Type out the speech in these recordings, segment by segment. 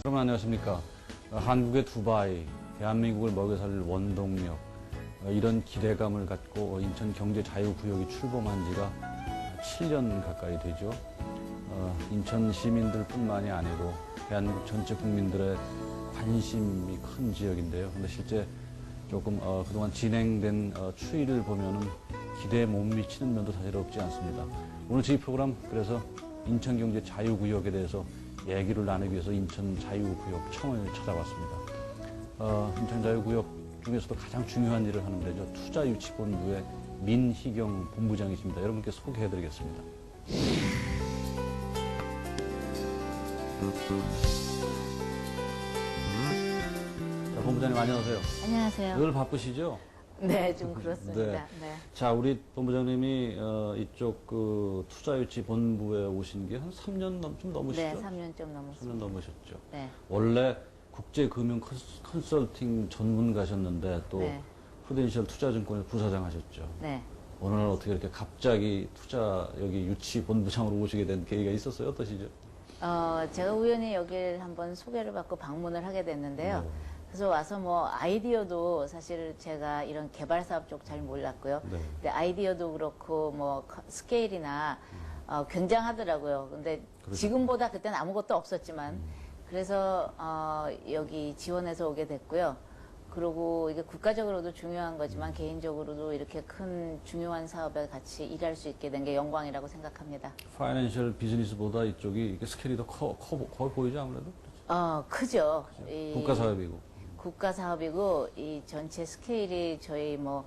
여러분 안녕하십니까. 한국의 두바이, 대한민국을 먹여 살릴 원동력, 이런 기대감을 갖고 인천경제자유구역이 출범한 지가 7년 가까이 되죠. 인천 시민들뿐만이 아니고 대한민국 전체 국민들의 관심이 큰 지역인데요. 그런데 실제 조금 그동안 진행된 추이를 보면은 기대에 못 미치는 면도 사실 없지 않습니다. 오늘 저희 프로그램 그래서 인천경제자유구역에 대해서 얘기를 나누기 위해서 인천자유구역청을 찾아봤습니다. 인천자유구역 중에서도 가장 중요한 일을 하는 데죠. 투자유치본부의 민희경 본부장이십니다. 여러분께 소개해드리겠습니다. 자, 본부장님 안녕하세요. 안녕하세요. 늘 바쁘시죠? 네, 좀 그렇습니다. 네. 자, 우리 본부장님이 이쪽 그 투자유치본부에 오신 게 한 3년 좀 넘으시죠? 네, 3년 좀 넘었습니다. 3년 넘으셨죠? 네. 원래 국제금융 컨설팅 전문가셨는데 또 네. 프루덴셜 투자증권의 부사장 하셨죠? 네. 오늘 어떻게 이렇게 갑자기 투자 여기 유치본부장으로 오시게 된 계기가 있었어요? 어떠시죠? 제가 우연히 여기를 한번 소개를 받고 방문을 하게 됐는데요. 네. 그래서 와서 뭐 아이디어도 사실 제가 이런 개발 사업 쪽 잘 몰랐고요. 네. 근데 아이디어도 그렇고 뭐 스케일이나 굉장하더라고요. 근데 그렇죠. 지금보다 그때는 아무것도 없었지만 그래서 여기 지원해서 오게 됐고요. 그리고 이게 국가적으로도 중요한 거지만 개인적으로도 이렇게 큰 중요한 사업에 같이 일할 수 있게 된 게 영광이라고 생각합니다. 파이낸셜 비즈니스보다 이쪽이 이게 스케일이 더 커 보이죠, 아무래도? 크죠. 국가 사업이고. 국가 사업이고 이 전체 스케일이 저희 뭐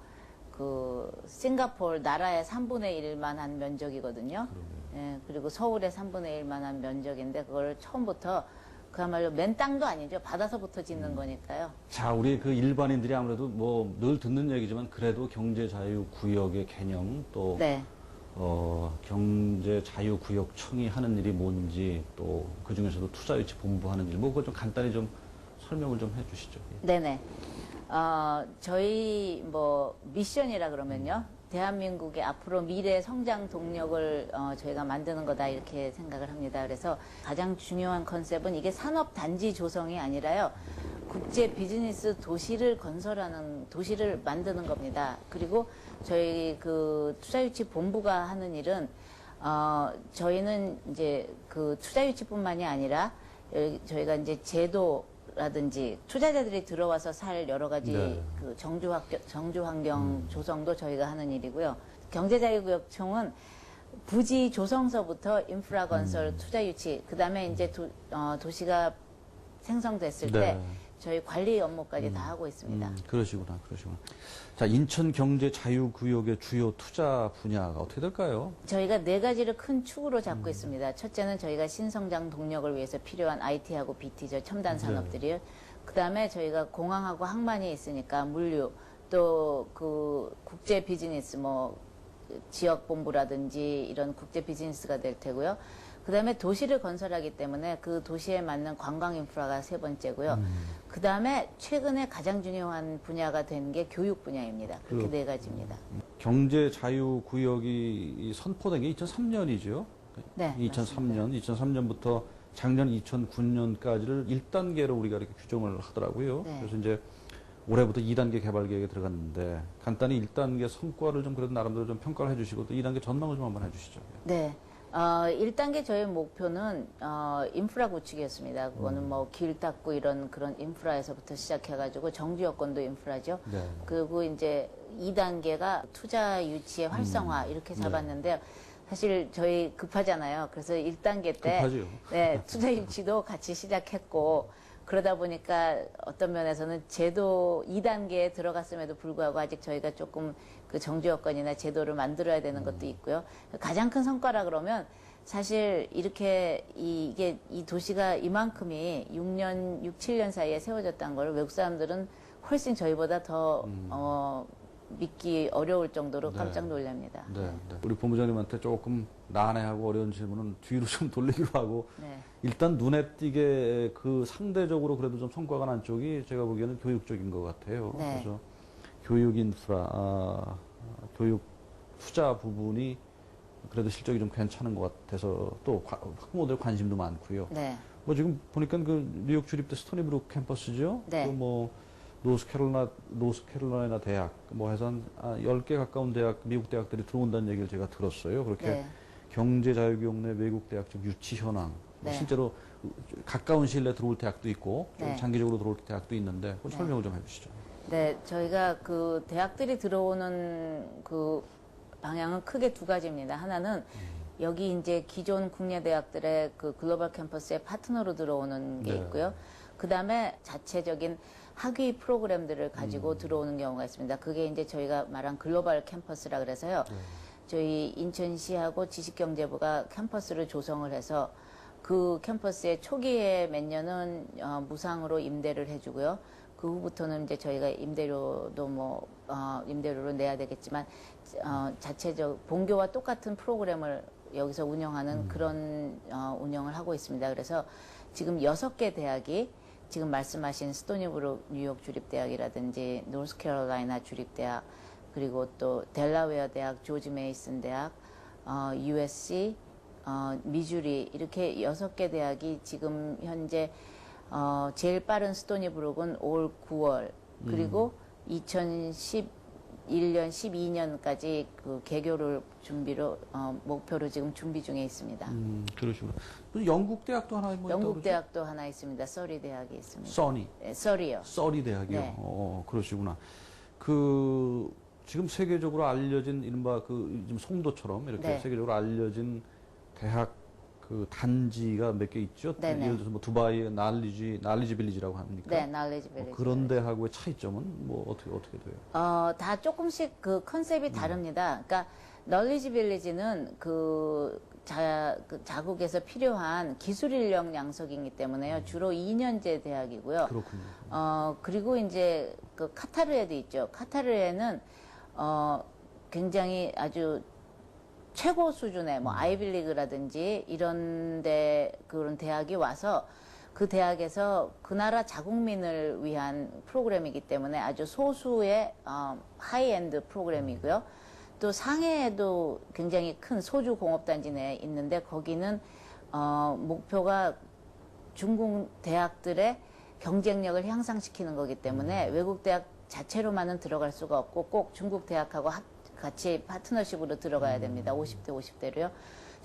그 싱가포르 나라의 3분의 1만 한 면적이거든요. 예, 그리고 서울의 3분의 1만 한 면적인데 그걸 처음부터 그야말로 맨 땅도 아니죠. 바다서부터 짓는 거니까요. 자, 우리 그 일반인들이 아무래도 뭐 늘 듣는 얘기지만 그래도 경제자유구역의 개념 또 네. 경제자유구역청이 하는 일이 뭔지 또 그중에서도 투자유치본부 하는 일, 뭐 그거 좀 간단히 좀 설명을 좀 해주시죠. 네네. 저희 뭐 미션이라 그러면요. 대한민국의 앞으로 미래 성장 동력을 저희가 만드는 거다 이렇게 생각을 합니다. 그래서 가장 중요한 컨셉은 이게 산업단지 조성이 아니라요. 국제 비즈니스 도시를 건설하는, 도시를 만드는 겁니다. 그리고 저희 그 투자유치 본부가 하는 일은 저희는 이제 그 투자유치뿐만이 아니라 저희가 이제 제도라든지 투자자들이 들어와서 살 여러 가지 네. 그 정주 환경 조성도 저희가 하는 일이고요. 경제자유구역청은 부지 조성서부터 인프라 건설, 투자 유치, 그 다음에 이제 도시가 생성됐을 네. 때 저희 관리 업무까지 다 하고 있습니다. 그러시구나. 자, 인천경제자유구역의 주요 투자 분야가 어떻게 될까요? 저희가 네 가지를 큰 축으로 잡고 있습니다. 첫째는 저희가 신성장 동력을 위해서 필요한 IT하고 BT죠. 첨단 산업들이요. 그 다음에 저희가 공항하고 항만이 있으니까 물류, 또 그 국제 비즈니스, 뭐 지역 본부라든지 이런 국제 비즈니스가 될 테고요. 그 다음에 도시를 건설하기 때문에 그 도시에 맞는 관광 인프라가 세 번째고요. 그 다음에 최근에 가장 중요한 분야가 된 게 교육 분야입니다. 그렇게 네 가지입니다. 경제자유구역이 선포된 게 2003년이죠? 네, 2003년부터 작년 2009년까지를 1단계로 우리가 이렇게 규정을 하더라고요. 네. 그래서 이제 올해부터 2단계 개발 계획에 들어갔는데 간단히 1단계 성과를 좀 그래도 나름대로 좀 평가를 해주시고 또 2단계 전망을 좀 한번 해주시죠. 네. 1단계 저희 목표는 인프라 구축이었습니다. 그거는 뭐 길 닦고 이런 그런 인프라에서부터 시작해가지고 정주 여건도 인프라죠. 네. 그리고 이제 2단계가 투자 유치의 활성화 이렇게 잡았는데요. 사실 저희 급하잖아요. 그래서 1단계 때 급하죠. 네, 투자 유치도 같이 시작했고 그러다 보니까 어떤 면에서는 제도 2단계에 들어갔음에도 불구하고 아직 저희가 조금 그 정주 여건이나 제도를 만들어야 되는 것도 있고요. 가장 큰 성과라 그러면 사실 이렇게 이게 이 도시가 이만큼이 6, 7년 사이에 세워졌다는 걸 외국 사람들은 훨씬 저희보다 더 믿기 어려울 정도로 네. 깜짝 놀랍니다. 네. 우리 본부장님한테 조금 난해하고 어려운 질문은 뒤로 좀 돌리기로 하고 네. 일단 눈에 띄게 그 상대적으로 그래도 좀 성과가 난 쪽이 제가 보기에는 교육 쪽인 것 같아요. 네. 그래서 교육 인프라, 교육 투자 부분이 그래도 실적이 좀 괜찮은 것 같아서 또 학부모들 관심도 많고요. 네. 뭐 지금 보니까 그 뉴욕 주립대 스토니브룩 캠퍼스죠. 네. 그뭐 노스캐롤라이나 대학 뭐 해서 한 10개 가까운 대학, 미국 대학들이 들어온다는 얘기를 제가 들었어요. 그렇게 네. 경제자유교육 내 외국 대학 즉 유치 현황, 뭐 네. 실제로 가까운 시일 내에 들어올 대학도 있고 좀 네. 장기적으로 들어올 대학도 있는데 그 네. 설명을 좀 해주시죠. 네, 저희가 그 대학들이 들어오는 그 방향은 크게 두 가지입니다. 하나는 여기 이제 기존 국내 대학들의 그 글로벌 캠퍼스의 파트너로 들어오는 게 네. 있고요. 그 다음에 자체적인 학위 프로그램들을 가지고 들어오는 경우가 있습니다. 그게 이제 저희가 말한 글로벌 캠퍼스라 그래서요. 저희 인천시하고 지식경제부가 캠퍼스를 조성을 해서 그 캠퍼스의 초기에 몇 년은 무상으로 임대를 해주고요. 그 후부터는 이제 저희가 임대료도 임대료를 내야 되겠지만, 자체적, 본교와 똑같은 프로그램을 여기서 운영하는 그런, 운영을 하고 있습니다. 그래서 지금 6개 대학이 지금 말씀하신 스토니브룩 뉴욕 주립대학이라든지 노스캐롤라이나 주립대학, 그리고 또 델라웨어 대학, 조지 메이슨 대학, USC, 미주리 이렇게 6개 대학이 지금 현재 제일 빠른 스토니브룩은 올 9월 그리고 2011년, 12년까지 그 개교를 목표로 지금 준비 중에 있습니다. 그러시구나. 또 영국 대학도 하나 뭐 영국 있다고 대학도 하나 있습니다. 서리 대학이 있습니다. 써니. 네, 서리요. 써리 대학이요. 네. 그러시구나. 그 지금 세계적으로 알려진 이른바 그 지금 송도처럼 이렇게 네. 세계적으로 알려진 대학 그 단지가 몇 개 있죠. 네네. 예를 들어서 뭐 두바이의 날리지 빌리지라고 합니까? 네, 날리지 빌리지. 그런 데하고의 차이점은 뭐 어떻게 돼요? 다 조금씩 그 컨셉이 다릅니다. 그러니까 널리지 빌리지는 그 자국에서 필요한 기술 인력 양성이기 때문에요. 주로 2년제 대학이고요. 그렇군요. 그리고 이제 그 카타르에도 있죠. 카타르에는 굉장히 아주 최고 수준의 뭐 아이빌리그라든지 이런데 그런 대학이 와서 그 대학에서 그 나라 자국민을 위한 프로그램이기 때문에 아주 소수의 하이엔드 프로그램이고요. 또 상해에도 굉장히 큰 소주 공업단지 내에 있는데 거기는 목표가 중국 대학들의 경쟁력을 향상시키는 거기 때문에 외국 대학 자체로만은 들어갈 수가 없고 꼭 중국 대학하고 같이 파트너십으로 들어가야 됩니다. 50대 50대로요.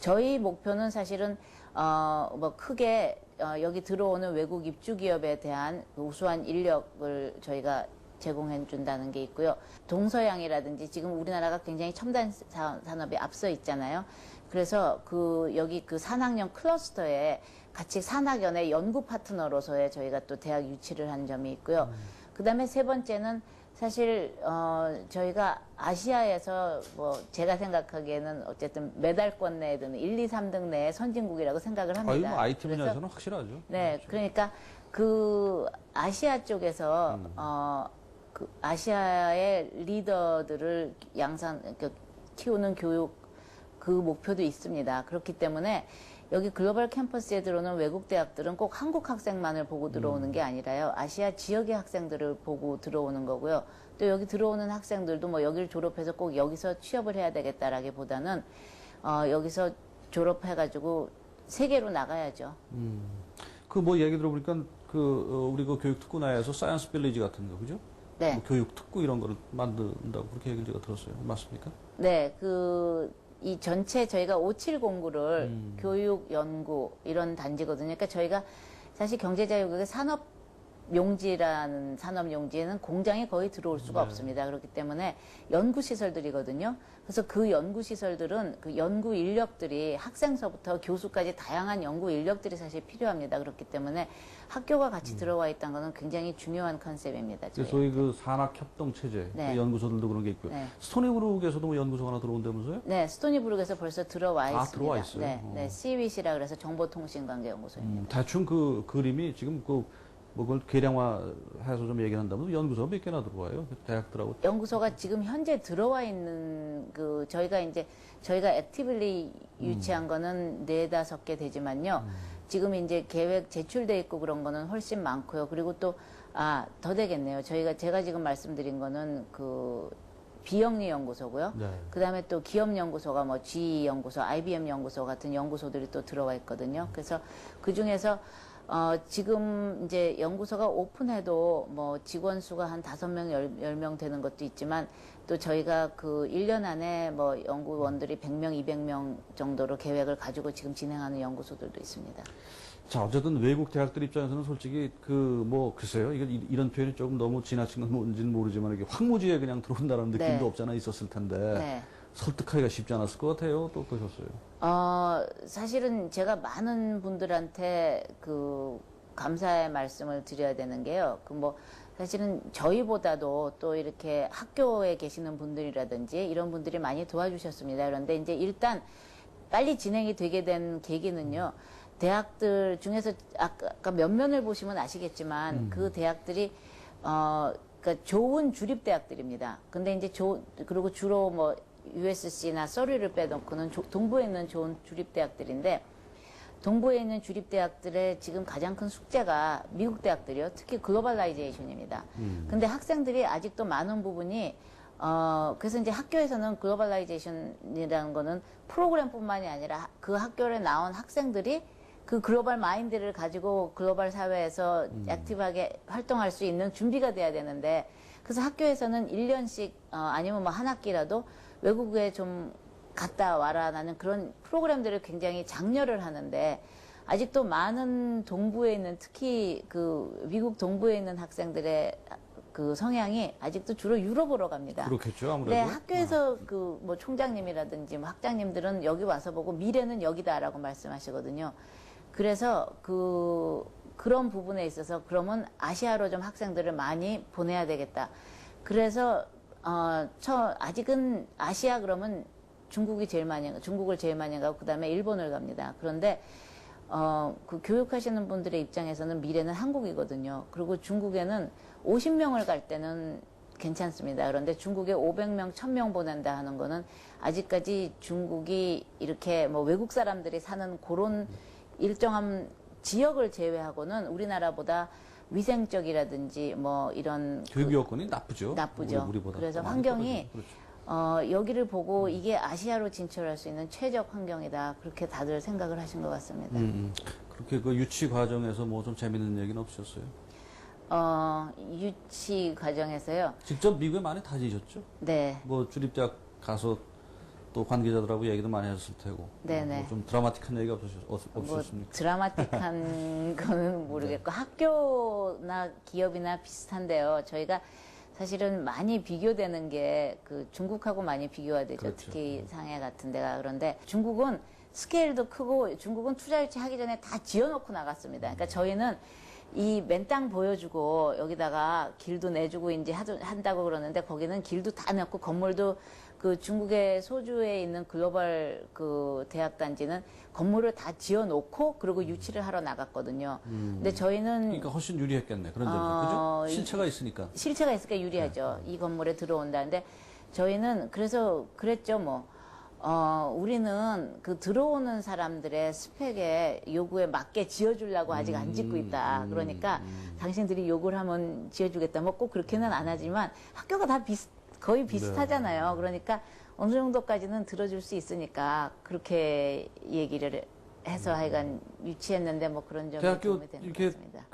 저희 목표는 사실은 뭐 크게 여기 들어오는 외국 입주 기업에 대한 우수한 인력을 저희가 제공해 준다는 게 있고요. 동서양이라든지 지금 우리나라가 굉장히 첨단 산업에 앞서 있잖아요. 그래서 여기 그 산학연 클러스터에 같이 산학연의 연구 파트너로서의 저희가 또 대학 유치를 한 점이 있고요. 그다음에 세 번째는 사실 저희가 아시아에서 뭐 제가 생각하기에는 어쨌든 메달권 내에 드는 1, 2, 3등 내의 선진국이라고 생각을 합니다. 뭐 IT 분야에서는 확실하죠. 네, 그렇죠. 그러니까 그 아시아 쪽에서 그 아시아의 리더들을 키우는 교육 그 목표도 있습니다. 그렇기 때문에 여기 글로벌 캠퍼스에 들어오는 외국 대학들은 꼭 한국 학생만을 보고 들어오는 게 아니라요. 아시아 지역의 학생들을 보고 들어오는 거고요. 또 여기 들어오는 학생들도 뭐 여기를 졸업해서 꼭 여기서 취업을 해야 되겠다라기보다는 여기서 졸업해가지고 세계로 나가야죠. 그 뭐 얘기 들어보니까 우리 그 교육 특구 내에서 사이언스 빌리지 같은 거 그죠? 네. 뭐 교육 특구 이런 거를 만든다고 그렇게 얘기를 제가 들었어요. 맞습니까? 네, 이 전체 저희가 570구를 교육, 연구 이런 단지거든요. 그러니까 저희가 사실 경제자유국의 산업용지라는 산업용지에는 공장이 거의 들어올 수가 없습니다. 그렇기 때문에 연구시설들이거든요. 그래서 그 연구시설들은 그 연구 인력들이 학생서부터 교수까지 다양한 연구 인력들이 사실 필요합니다. 그렇기 때문에 학교가 같이 들어와 있다는 것은 굉장히 중요한 컨셉입니다. 그래서 저희 그 산학협동체제 네. 그 연구소들도 그런 게 있고요. 네. 스토니브룩에서도 뭐 연구소가 하나 들어온다면서요? 네, 스토니브룩에서 벌써 들어와 있습니다. 들어와 있어요? 네, CWC라 그래서 정보통신관계연구소입니다. 대충 그 그림이 지금 뭐 그걸 계량화해서 좀 얘기한다면 연구소가 몇 개나 들어와요? 대학들하고. 연구소가 지금 현재 들어와 있는 저희가 액티블리 유치한 거는 4-5개 되지만요. 지금 이제 계획 제출돼 있고 그런 거는 훨씬 많고요. 그리고 또 더 되겠네요. 제가 지금 말씀드린 거는 그 비영리 연구소고요. 네. 그다음에 또 기업 연구소가 뭐 GE 연구소, IBM 연구소 같은 연구소들이 또 들어와 있거든요. 그래서 그 중에서 지금 이제 연구소가 오픈해도 뭐 직원 수가 한 5명, 10명 되는 것도 있지만 또 저희가 그 1년 안에 뭐 연구원들이 100명, 200명 정도로 계획을 가지고 지금 진행하는 연구소들도 있습니다. 자, 어쨌든 외국 대학들 입장에서는 솔직히 글쎄요. 이런 표현이 조금 너무 지나친 건 뭔지는 모르지만 이게 황무지에 그냥 들어온다는 느낌도 네. 없잖아 있었을 텐데 네. 설득하기가 쉽지 않았을 것 같아요. 또 어떠셨어요? 사실은 제가 많은 분들한테 그 감사의 말씀을 드려야 되는 게요. 사실은 저희보다도 또 이렇게 학교에 계시는 분들이라든지 이런 분들이 많이 도와주셨습니다. 그런데 이제 일단 빨리 진행이 되게 된 계기는요. 대학들 중에서 아까 면면을 보시면 아시겠지만 그 대학들이 그러니까 좋은 주립 대학들입니다. 근데 이제 그리고 주로 뭐 USC나 서류를 빼놓고는 동부에 있는 좋은 주립 대학들인데 동부에 있는 주립 대학들의 지금 가장 큰 숙제가 미국 대학들이요. 특히 글로벌라이제이션입니다. 근데 학생들이 아직도 많은 부분이 그래서 이제 학교에서는 글로벌라이제이션이라는 거는 프로그램뿐만이 아니라 그 학교에 나온 학생들이 그 글로벌 마인드를 가지고 글로벌 사회에서 액티브하게 활동할 수 있는 준비가 돼야 되는데 그래서 학교에서는 1년씩 아니면 뭐 한 학기라도 외국에 좀 갔다 와라라는 그런 프로그램들을 굉장히 장려를 하는데 아직도 많은 동부에 있는 특히 그 미국 동부에 있는 학생들의 그 성향이 아직도 주로 유럽으로 갑니다. 그렇겠죠, 아무래도. 네, 학교에서 그 뭐 총장님이라든지 뭐 학장님들은 여기 와서 보고 미래는 여기다라고 말씀하시거든요. 그래서 그런 부분에 있어서 그러면 아시아로 좀 학생들을 많이 보내야 되겠다. 그래서 아직은 아시아 그러면 중국을 제일 많이 가고 그다음에 일본을 갑니다. 그런데 그 교육하시는 분들의 입장에서는 미래는 한국이거든요. 그리고 중국에는 50명을 갈 때는 괜찮습니다. 그런데 중국에 500명, 1000명 보낸다 하는 거는 아직까지 중국이 이렇게 뭐 외국 사람들이 사는 그런 일정한 지역을 제외하고는 우리나라보다 위생적이라든지 뭐 이런 교육 여건이 나쁘죠. 우리보다 그래서 더 환경이 그렇죠. 여기를 보고 이게 아시아로 진출할 수 있는 최적 환경이다. 그렇게 다들 생각을 하신 것 같습니다. 그렇게 그 유치 과정에서 뭐 좀 재밌는 얘기는 없으셨어요? 유치 과정에서요. 직접 미국에 많이 다니셨죠? 네. 뭐 주립대학 가서 또 관계자들하고 얘기도 많이 하셨을 테고. 네네. 좀 드라마틱한 얘기 뭐 없으셨습니까? 드라마틱한 거는 모르겠고 학교나 기업이나 비슷한데요. 저희가 사실은 많이 비교되는 게 그 중국하고 많이 비교가 되죠. 그렇죠. 특히 상해 같은 데가. 그런데 중국은 스케일도 크고 중국은 투자 유치 하기 전에 다 지어놓고 나갔습니다. 그러니까 저희는 이 맨 땅 보여주고 여기다가 길도 내주고 이제 한다고 그러는데 거기는 길도 다 넣고 건물도 그 중국의 소주에 있는 글로벌 그 대학 단지는 건물을 다 지어놓고 그리고 유치를 하러 나갔거든요. 근데 저희는 그러니까 훨씬 유리했겠네. 그런 점에서. 그죠? 실체가 있으니까. 실체가 있으니까 유리하죠. 이 건물에 들어온다는데 저희는 그래서 그랬죠 뭐. 우리는 그 들어오는 사람들의 스펙에 요구에 맞게 지어주려고 아직 안 짓고 있다. 그러니까 당신들이 요구를 하면 지어주겠다. 뭐 꼭 그렇게는 안 하지만 학교가 다 거의 비슷하잖아요. 그러니까 어느 정도까지는 들어줄 수 있으니까 그렇게 얘기를 해서 하여간 유치했는데 뭐 그런 점이 대학교 도움이 되는 것 같습니다.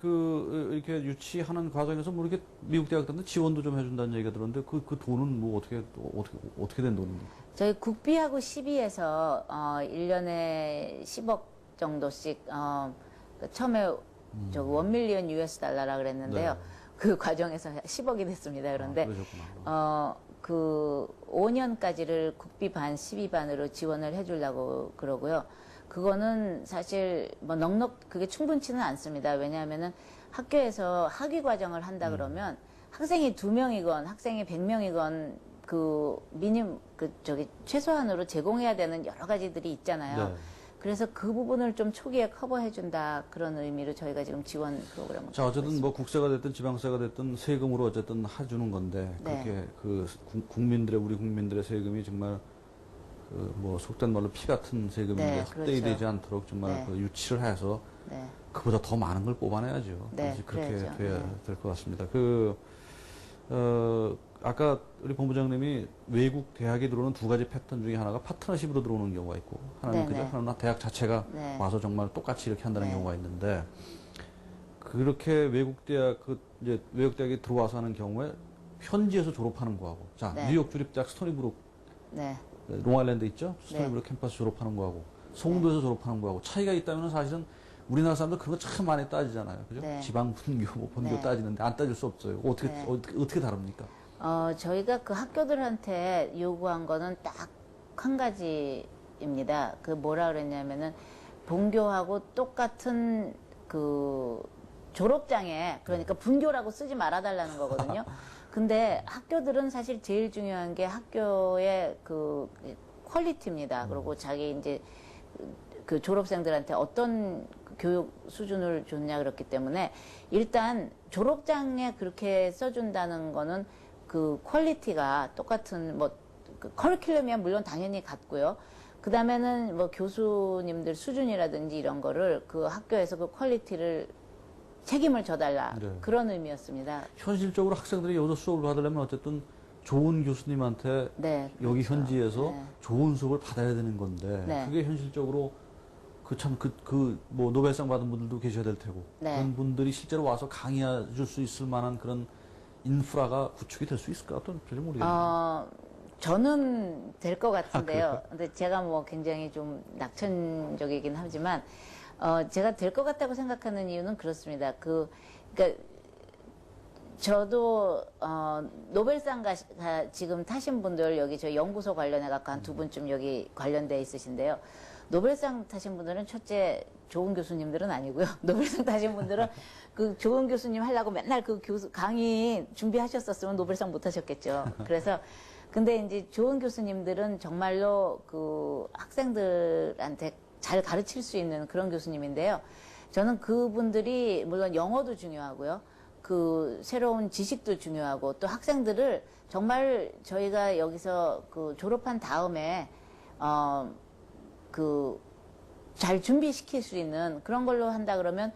이렇게 유치하는 과정에서 뭐 이렇게 미국 대학들한테 지원도 좀 해준다는 얘기가 들었는데 그 돈은 뭐 어떻게 된 돈입니까? 저희 국비하고 시비에서 1년에 10억 정도씩 처음에 저 $1 밀리언 US달러라 그랬는데요. 네. 그 과정에서 10억이 됐습니다. 그런데 그러셨구나. 그 5년까지를 국비 반, 시비 반으로 지원을 해주려고 그러고요. 그거는 사실 뭐 넉넉 그게 충분치는 않습니다. 왜냐하면은 학교에서 학위 과정을 한다 그러면 학생이 2명이건 학생이 100명이건 최소한으로 제공해야 되는 여러 가지들이 있잖아요. 네. 그래서 그 부분을 좀 초기에 커버해준다 그런 의미로 저희가 지금 지원 프로그램을. 자, 어쨌든 뭐 국세가 됐든 지방세가 됐든 세금으로 어쨌든 해주는 건데 네. 그렇게 우리 국민들의 세금이 정말 뭐 속된 말로 피 같은 세금인데 네, 헛되이 그렇죠. 되지 않도록 정말 네. 그 유치를 해서 네. 그보다 더 많은 걸 뽑아내야죠. 네, 그렇게 그래야죠. 돼야 네. 될 것 같습니다. 아까 우리 본부장님이 외국 대학에 들어오는 두 가지 패턴 중에 하나가 파트너십으로 들어오는 경우가 있고 하나는 네, 그죠? 네. 하나는 대학 자체가 네. 와서 정말 똑같이 이렇게 한다는 네. 경우가 있는데 그렇게 외국 대학 이제 외국 대학에 들어와서 하는 경우에 현지에서 졸업하는 거하고, 자 네. 뉴욕 주립대학 스토니브룩 네. 롱아일랜드 있죠? 스토니브룩 캠퍼스 졸업하는 거하고 송도에서 졸업하는 거하고 차이가 있다면 사실은 우리나라 사람들 그런 거 참 많이 따지잖아요, 그죠? 네. 지방 분교, 뭐 본교 네. 따지는데 안 따질 수 없어요. 어떻게 네. 어떻게 다릅니까? 저희가 그 학교들한테 요구한 거는 딱 한 가지입니다. 그 뭐라 그랬냐면은 본교하고 똑같은 그 졸업장에 그러니까 분교라고 쓰지 말아달라는 거거든요. 근데 학교들은 사실 제일 중요한 게 학교의 그 퀄리티입니다. 그리고 자기 이제 그 졸업생들한테 어떤 교육 수준을 줬냐 그렇기 때문에 일단 졸업장에 그렇게 써준다는 거는 그 퀄리티가 똑같은 그 커리큘럼이야 물론 당연히 같고요. 그 다음에는 뭐 교수님들 수준이라든지 이런 거를 그 학교에서 그 퀄리티를 책임을 져달라 네. 그런 의미였습니다. 현실적으로 학생들이 여기서 수업을 받으려면 어쨌든 좋은 교수님한테 네, 여기 그렇죠. 현지에서 네. 좋은 수업을 받아야 되는 건데 네. 그게 현실적으로 뭐 노벨상 받은 분들도 계셔야 될 테고 네. 그런 분들이 실제로 와서 강의해 줄 수 있을 만한 그런 인프라가 구축이 될 수 있을까? 또 전혀 모르겠네요. 저는 될 것 같은데요. 근데 제가 뭐 굉장히 좀 낙천적이긴 하지만, 제가 될 것 같다고 생각하는 이유는 그렇습니다. 그러니까, 저도, 노벨상 지금 타신 분들 여기 저 연구소 관련해갖고 한 두 분쯤 여기 관련돼 있으신데요. 노벨상 타신 분들은 첫째 좋은 교수님들은 아니고요. 노벨상 타신 분들은 그 좋은 교수님 하려고 맨날 그 강의 준비하셨었으면 노벨상 못 하셨겠죠. 그래서 근데 이제 좋은 교수님들은 정말로 그 학생들한테 잘 가르칠 수 있는 그런 교수님인데요. 저는 그분들이 물론 영어도 중요하고요. 그 새로운 지식도 중요하고 또 학생들을 정말 저희가 여기서 그 졸업한 다음에 잘 준비시킬 수 있는 그런 걸로 한다 그러면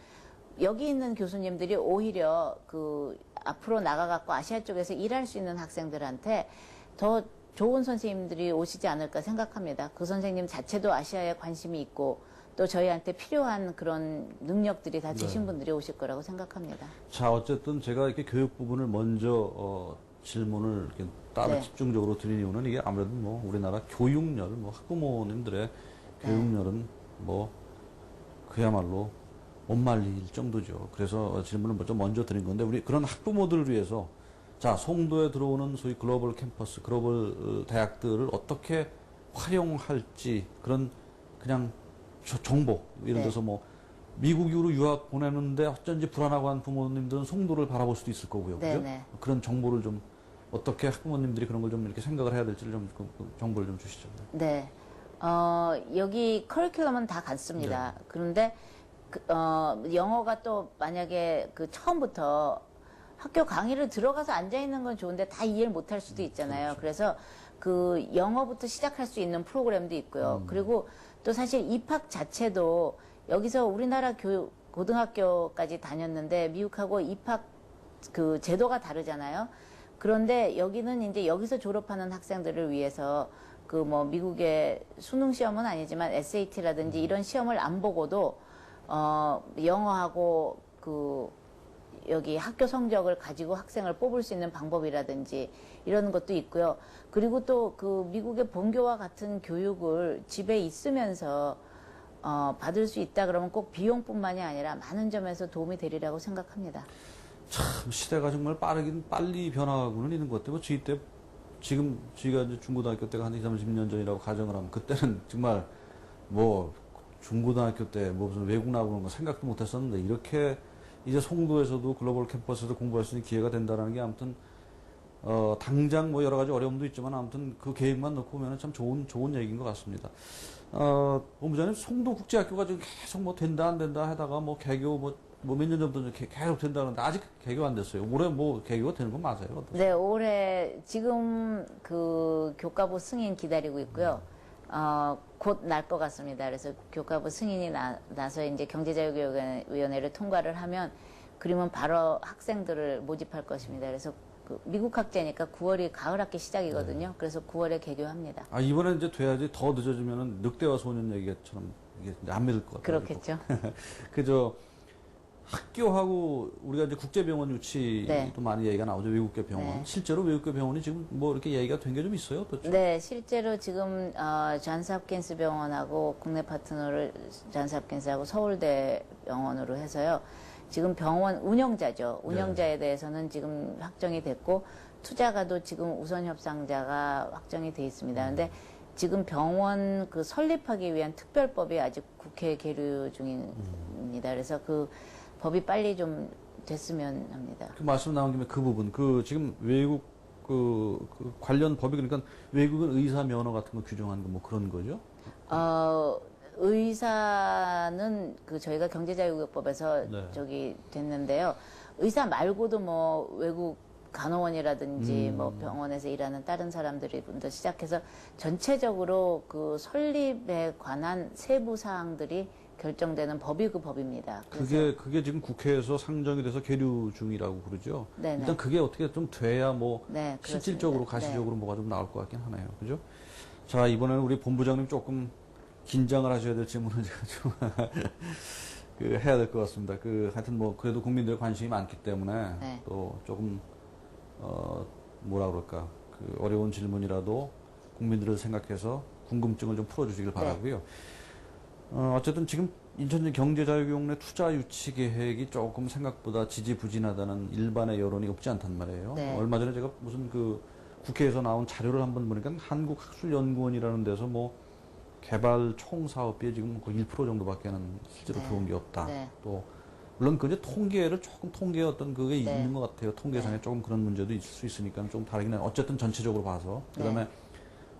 여기 있는 교수님들이 오히려 그 앞으로 나가갖고 아시아 쪽에서 일할 수 있는 학생들한테 더 좋은 선생님들이 오시지 않을까 생각합니다. 그 선생님 자체도 아시아에 관심이 있고 또 저희한테 필요한 그런 능력들이 다 되신 분들이 오실 거라고 생각합니다. 자, 어쨌든 제가 이렇게 교육 부분을 먼저 질문을 이렇게 따로 네. 집중적으로 드린 이유는 이게 아무래도 뭐 우리나라 교육열, 뭐 학부모님들의 교육열은 뭐 그야말로 못 말릴 정도죠. 그래서 질문을 먼저 드린 건데 우리 그런 학부모들을 위해서 자, 송도에 들어오는 소위 글로벌 캠퍼스, 글로벌 대학들을 어떻게 활용할지 그런 그냥 정보, 예를 네. 들어서 뭐 미국으로 유학 보내는데 어쩐지 불안하고 한 부모님들은 송도를 바라볼 수도 있을 거고요. 네, 그죠? 네. 그런 정보를 좀 어떻게 학부모님들이 그런 걸 좀 이렇게 생각을 해야 될지를 좀 정보를 좀 주시죠. 네. 여기 커리큘럼은 다 같습니다. 네. 그런데 영어가 또 만약에 그 처음부터 학교 강의를 들어가서 앉아 있는 건 좋은데 다 이해를 못 할 수도 있잖아요. 그렇죠. 그래서 그 영어부터 시작할 수 있는 프로그램도 있고요. 그리고 또 사실 입학 자체도 여기서 우리나라 고등학교까지 다녔는데 미국하고 입학 그 제도가 다르잖아요. 그런데 여기는 이제 여기서 졸업하는 학생들을 위해서 그 뭐 미국의 수능 시험은 아니지만 SAT라든지 이런 시험을 안 보고도 영어하고 그 여기 학교 성적을 가지고 학생을 뽑을 수 있는 방법이라든지 이런 것도 있고요. 그리고 또 그 미국의 본교와 같은 교육을 집에 있으면서 받을 수 있다 그러면 꼭 비용뿐만이 아니라 많은 점에서 도움이 되리라고 생각합니다. 참 시대가 정말 빨리 변화하고는 있는 것 같아요. 저희 때 지금 저희가 이제 중고등학교 때가 한 20, 30년 전이라고 가정을 하면 그때는 정말 뭐 중고등학교 때 뭐 무슨 외국 나오는 거 생각도 못 했었는데 이렇게 이제 송도에서도 글로벌 캠퍼스에서 공부할 수 있는 기회가 된다는 게 아무튼 당장 뭐 여러 가지 어려움도 있지만 아무튼 그 계획만 넣고 보면 참 좋은 얘기인 것 같습니다. 본부장님 송도국제학교가 지금 계속 뭐 된다 안 된다 하다가 뭐 개교 뭐 몇 년 전부터 계속 된다는데 아직 개교 안 됐어요. 올해 뭐 개교가 되는 건 맞아요? 어떠세요? 네, 올해 지금 그 교과부 승인 기다리고 있고요. 곧 날 것 같습니다. 그래서 교과부 승인이 나서 이제 경제자유위원회를 통과를 하면 그러면 바로 학생들을 모집할 것입니다. 그래서 그 미국 학제니까 9월이 가을 학기 시작이거든요. 그래서 9월에 개교합니다. 이번에 이제 돼야지 더 늦어지면은 늑대와 소년 얘기처럼 이게 안 믿을 것 같아요. 그렇겠죠. 그저 학교하고 우리가 이제 국제병원 유치도 네. 많이 얘기가 나오죠. 외국계 병원. 네. 실제로 외국계 병원이 지금 뭐 이렇게 얘기가 된 게 좀 있어요? 어떻죠? 네, 실제로 지금 존스홉킨스 병원하고 국내 파트너를 존스홉킨스하고 서울대 병원으로 해서요. 지금 병원 운영자죠. 운영자에 대해서는 지금 확정이 됐고 투자가도 지금 우선 협상자가 확정이 돼 있습니다. 근데 지금 병원 그 설립하기 위한 특별법이 아직 국회에 계류 중입니다. 그래서 그 법이 빨리 좀 됐으면 합니다. 그 말씀 나온 김에 그 부분, 그 지금 외국 그 관련 법이 그러니까 외국은 의사 면허 같은 거 규정하는 거 뭐 그런 거죠? 의사는 그 저희가 경제자유구역법에서 네. 저기 됐는데요. 의사 말고도 뭐 외국 간호원이라든지 뭐 병원에서 일하는 다른 사람들이부터 시작해서 전체적으로 그 설립에 관한 세부 사항들이 결정되는 법이 그 법입니다. 그게 지금 국회에서 상정이 돼서 계류 중이라고 그러죠. 네네. 일단 그게 어떻게 좀 돼야 뭐 네, 실질적으로 그렇습니다. 가시적으로 뭐가 좀 나올 것 같긴 하네요. 그죠? 자, 이번에는 우리 본부장님 조금 긴장을 하셔야 될 질문을 제가 좀 그 해야 될 것 같습니다. 그 하여튼 뭐 그래도 국민들의 관심이 많기 때문에 네. 또 조금 뭐라 그럴까 그 어려운 질문이라도 국민들을 생각해서 궁금증을 좀 풀어주시길 바라고요. 어쨌든 지금 인천 경제자유구역 내 투자 유치 계획이 조금 생각보다 지지부진하다는 일반의 여론이 없지 않단 말이에요. 네. 얼마 전에 제가 무슨 그 국회에서 나온 자료를 한번 보니까 한국학술연구원이라는 데서 뭐 개발 총 사업비에 지금 거의 1% 정도밖에는 실제로 네. 들어온 게 없다. 네. 또 물론 그 이제 통계를 조금 통계 어떤 그게 네. 있는 것 같아요. 통계상에 네. 조금 그런 문제도 있을 수 있으니까 좀 다르긴 해. 어쨌든 전체적으로 봐서 그다음에 네.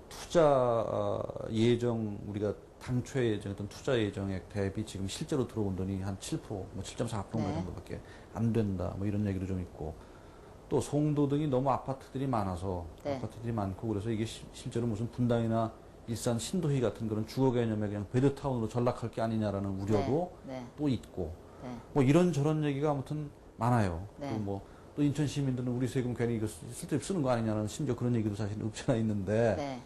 투자 예정 우리가 당초에 예정했던 투자 예정액 대비 지금 실제로 들어온 돈이 한 7%, 뭐 7.4% 네. 정도밖에 안 된다. 뭐 이런 얘기도 좀 있고 또 송도 등이 너무 아파트들이 많아서 네. 아파트들이 많고 그래서 이게 실제로 무슨 분당이나 일산 신도시 같은 그런 주거 개념의 그냥 베드타운으로 전락할 게 아니냐라는 우려도 네. 또 있고 네. 뭐 이런 저런 얘기가 아무튼 많아요. 네. 그리고 뭐 또 인천 시민들은 우리 세금 괜히 이거 쓸데없이 쓰는 거 아니냐는 심지어 그런 얘기도 사실 없지 않아 있는데 네.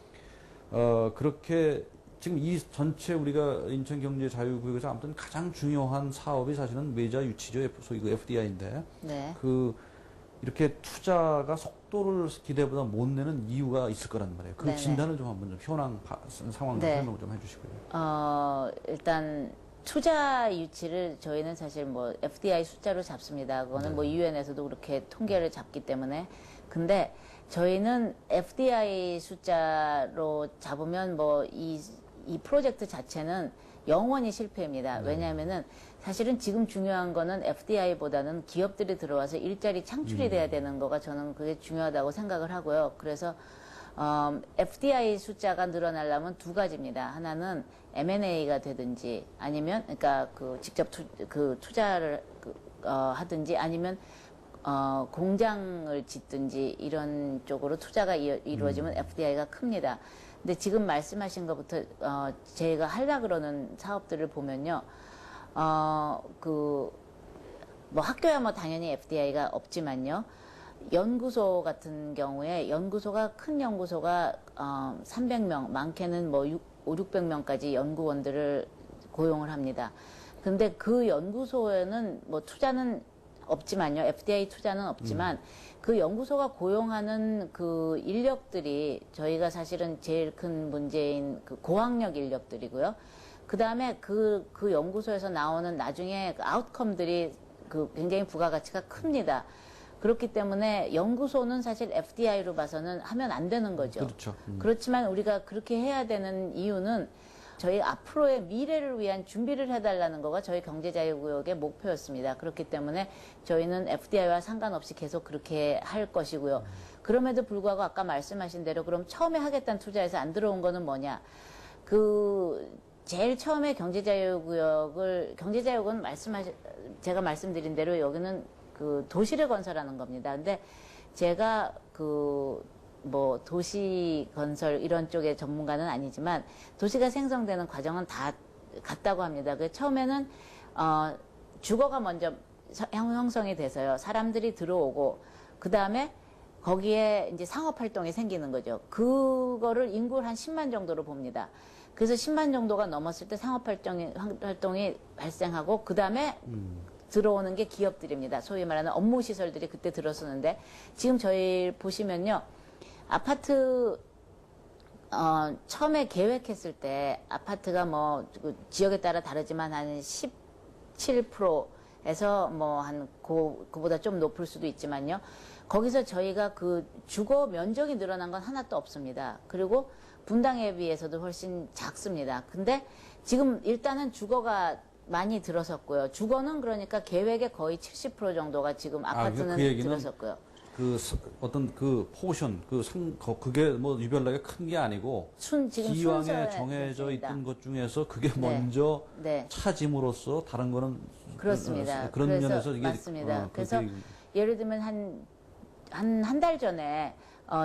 그렇게 지금 이 전체 우리가 인천경제자유구역에서 아무튼 가장 중요한 사업이 사실은 외자 유치죠. 소위 그 FDI인데 네. 그 이렇게 투자가 속도를 기대보다 못 내는 이유가 있을 거란 말이에요. 그 네네. 진단을 좀 한번 좀 현황 상황 좀 네. 설명 좀 해주시고요. 일단 투자 유치를 저희는 사실 뭐 FDI 숫자로 잡습니다. 그거는 네. 뭐 유엔에서도 그렇게 통계를 잡기 때문에. 근데 저희는 FDI 숫자로 잡으면 뭐 이 프로젝트 자체는 영원히 실패입니다. 왜냐하면은 사실은 지금 중요한 거는 FDI보다는 기업들이 들어와서 일자리 창출이 돼야 되는 거가 저는 그게 중요하다고 생각을 하고요. 그래서 FDI 숫자가 늘어나려면 두 가지입니다. 하나는 M&A가 되든지 아니면 그러니까 그 직접 투자를 하든지 아니면 공장을 짓든지 이런 쪽으로 투자가 이루어지면 FDI가 큽니다. 근데 지금 말씀하신 것부터 제가 하려고 그러는 사업들을 보면요. 뭐 학교야 뭐 당연히 FDI가 없지만요. 연구소 같은 경우에 큰 연구소가 300명, 많게는 뭐 500~600명까지 연구원들을 고용을 합니다. 근데 그 연구소에는 뭐 투자는 없지만요. FDI 투자는 없지만 그 연구소가 고용하는 그 인력들이 저희가 사실은 제일 큰 문제인 그 고학력 인력들이고요. 그 다음에 그 연구소에서 나오는 나중에 그 아웃컴들이 그 굉장히 부가가치가 큽니다. 그렇기 때문에 연구소는 사실 FDI로 봐서는 하면 안 되는 거죠. 그렇죠. 그렇지만 우리가 그렇게 해야 되는 이유는 저희 앞으로의 미래를 위한 준비를 해달라는 거가 저희 경제자유구역의 목표였습니다. 그렇기 때문에 저희는 FDI와 상관없이 계속 그렇게 할 것이고요. 그럼에도 불구하고 아까 말씀하신 대로 그럼 처음에 하겠다는 투자에서 안 들어온 거는 뭐냐. 제일 처음에 경제자유구역은 제가 말씀드린 대로 여기는 그 도시를 건설하는 겁니다. 근데 제가 뭐 도시 건설 이런 쪽의 전문가는 아니지만 도시가 생성되는 과정은 다 같다고 합니다. 그 처음에는 주거가 먼저 형성이 돼서요. 사람들이 들어오고 그 다음에 거기에 이제 상업 활동이 생기는 거죠. 그거를 인구를 한 10만 정도로 봅니다. 그래서 10만 정도가 넘었을 때 상업 활동이 발생하고 그 다음에 들어오는 게 기업들입니다. 소위 말하는 업무 시설들이 그때 들어서는데 지금 저희 보시면요. 아파트 처음에 계획했을 때 아파트가 뭐 지역에 따라 다르지만 한 17%에서 뭐 한 그보다 좀 높을 수도 있지만요. 거기서 저희가 그 주거 면적이 늘어난 건 하나도 없습니다. 그리고 분당에 비해서도 훨씬 작습니다. 근데 지금 일단은 주거가 많이 들어섰고요. 주거는 그러니까 계획의 거의 70% 정도가 지금 아파트는 들어섰고요. 어떤 그 포션, 그게 뭐 유별나게 큰 게 아니고 지금 기왕에 정해져 있던 것 중에서 그게 먼저 차짐으로써 다른 거는 그렇습니다. 그런 면에서 이게 맞습니다. 그래서 예를 들면 한 달 전에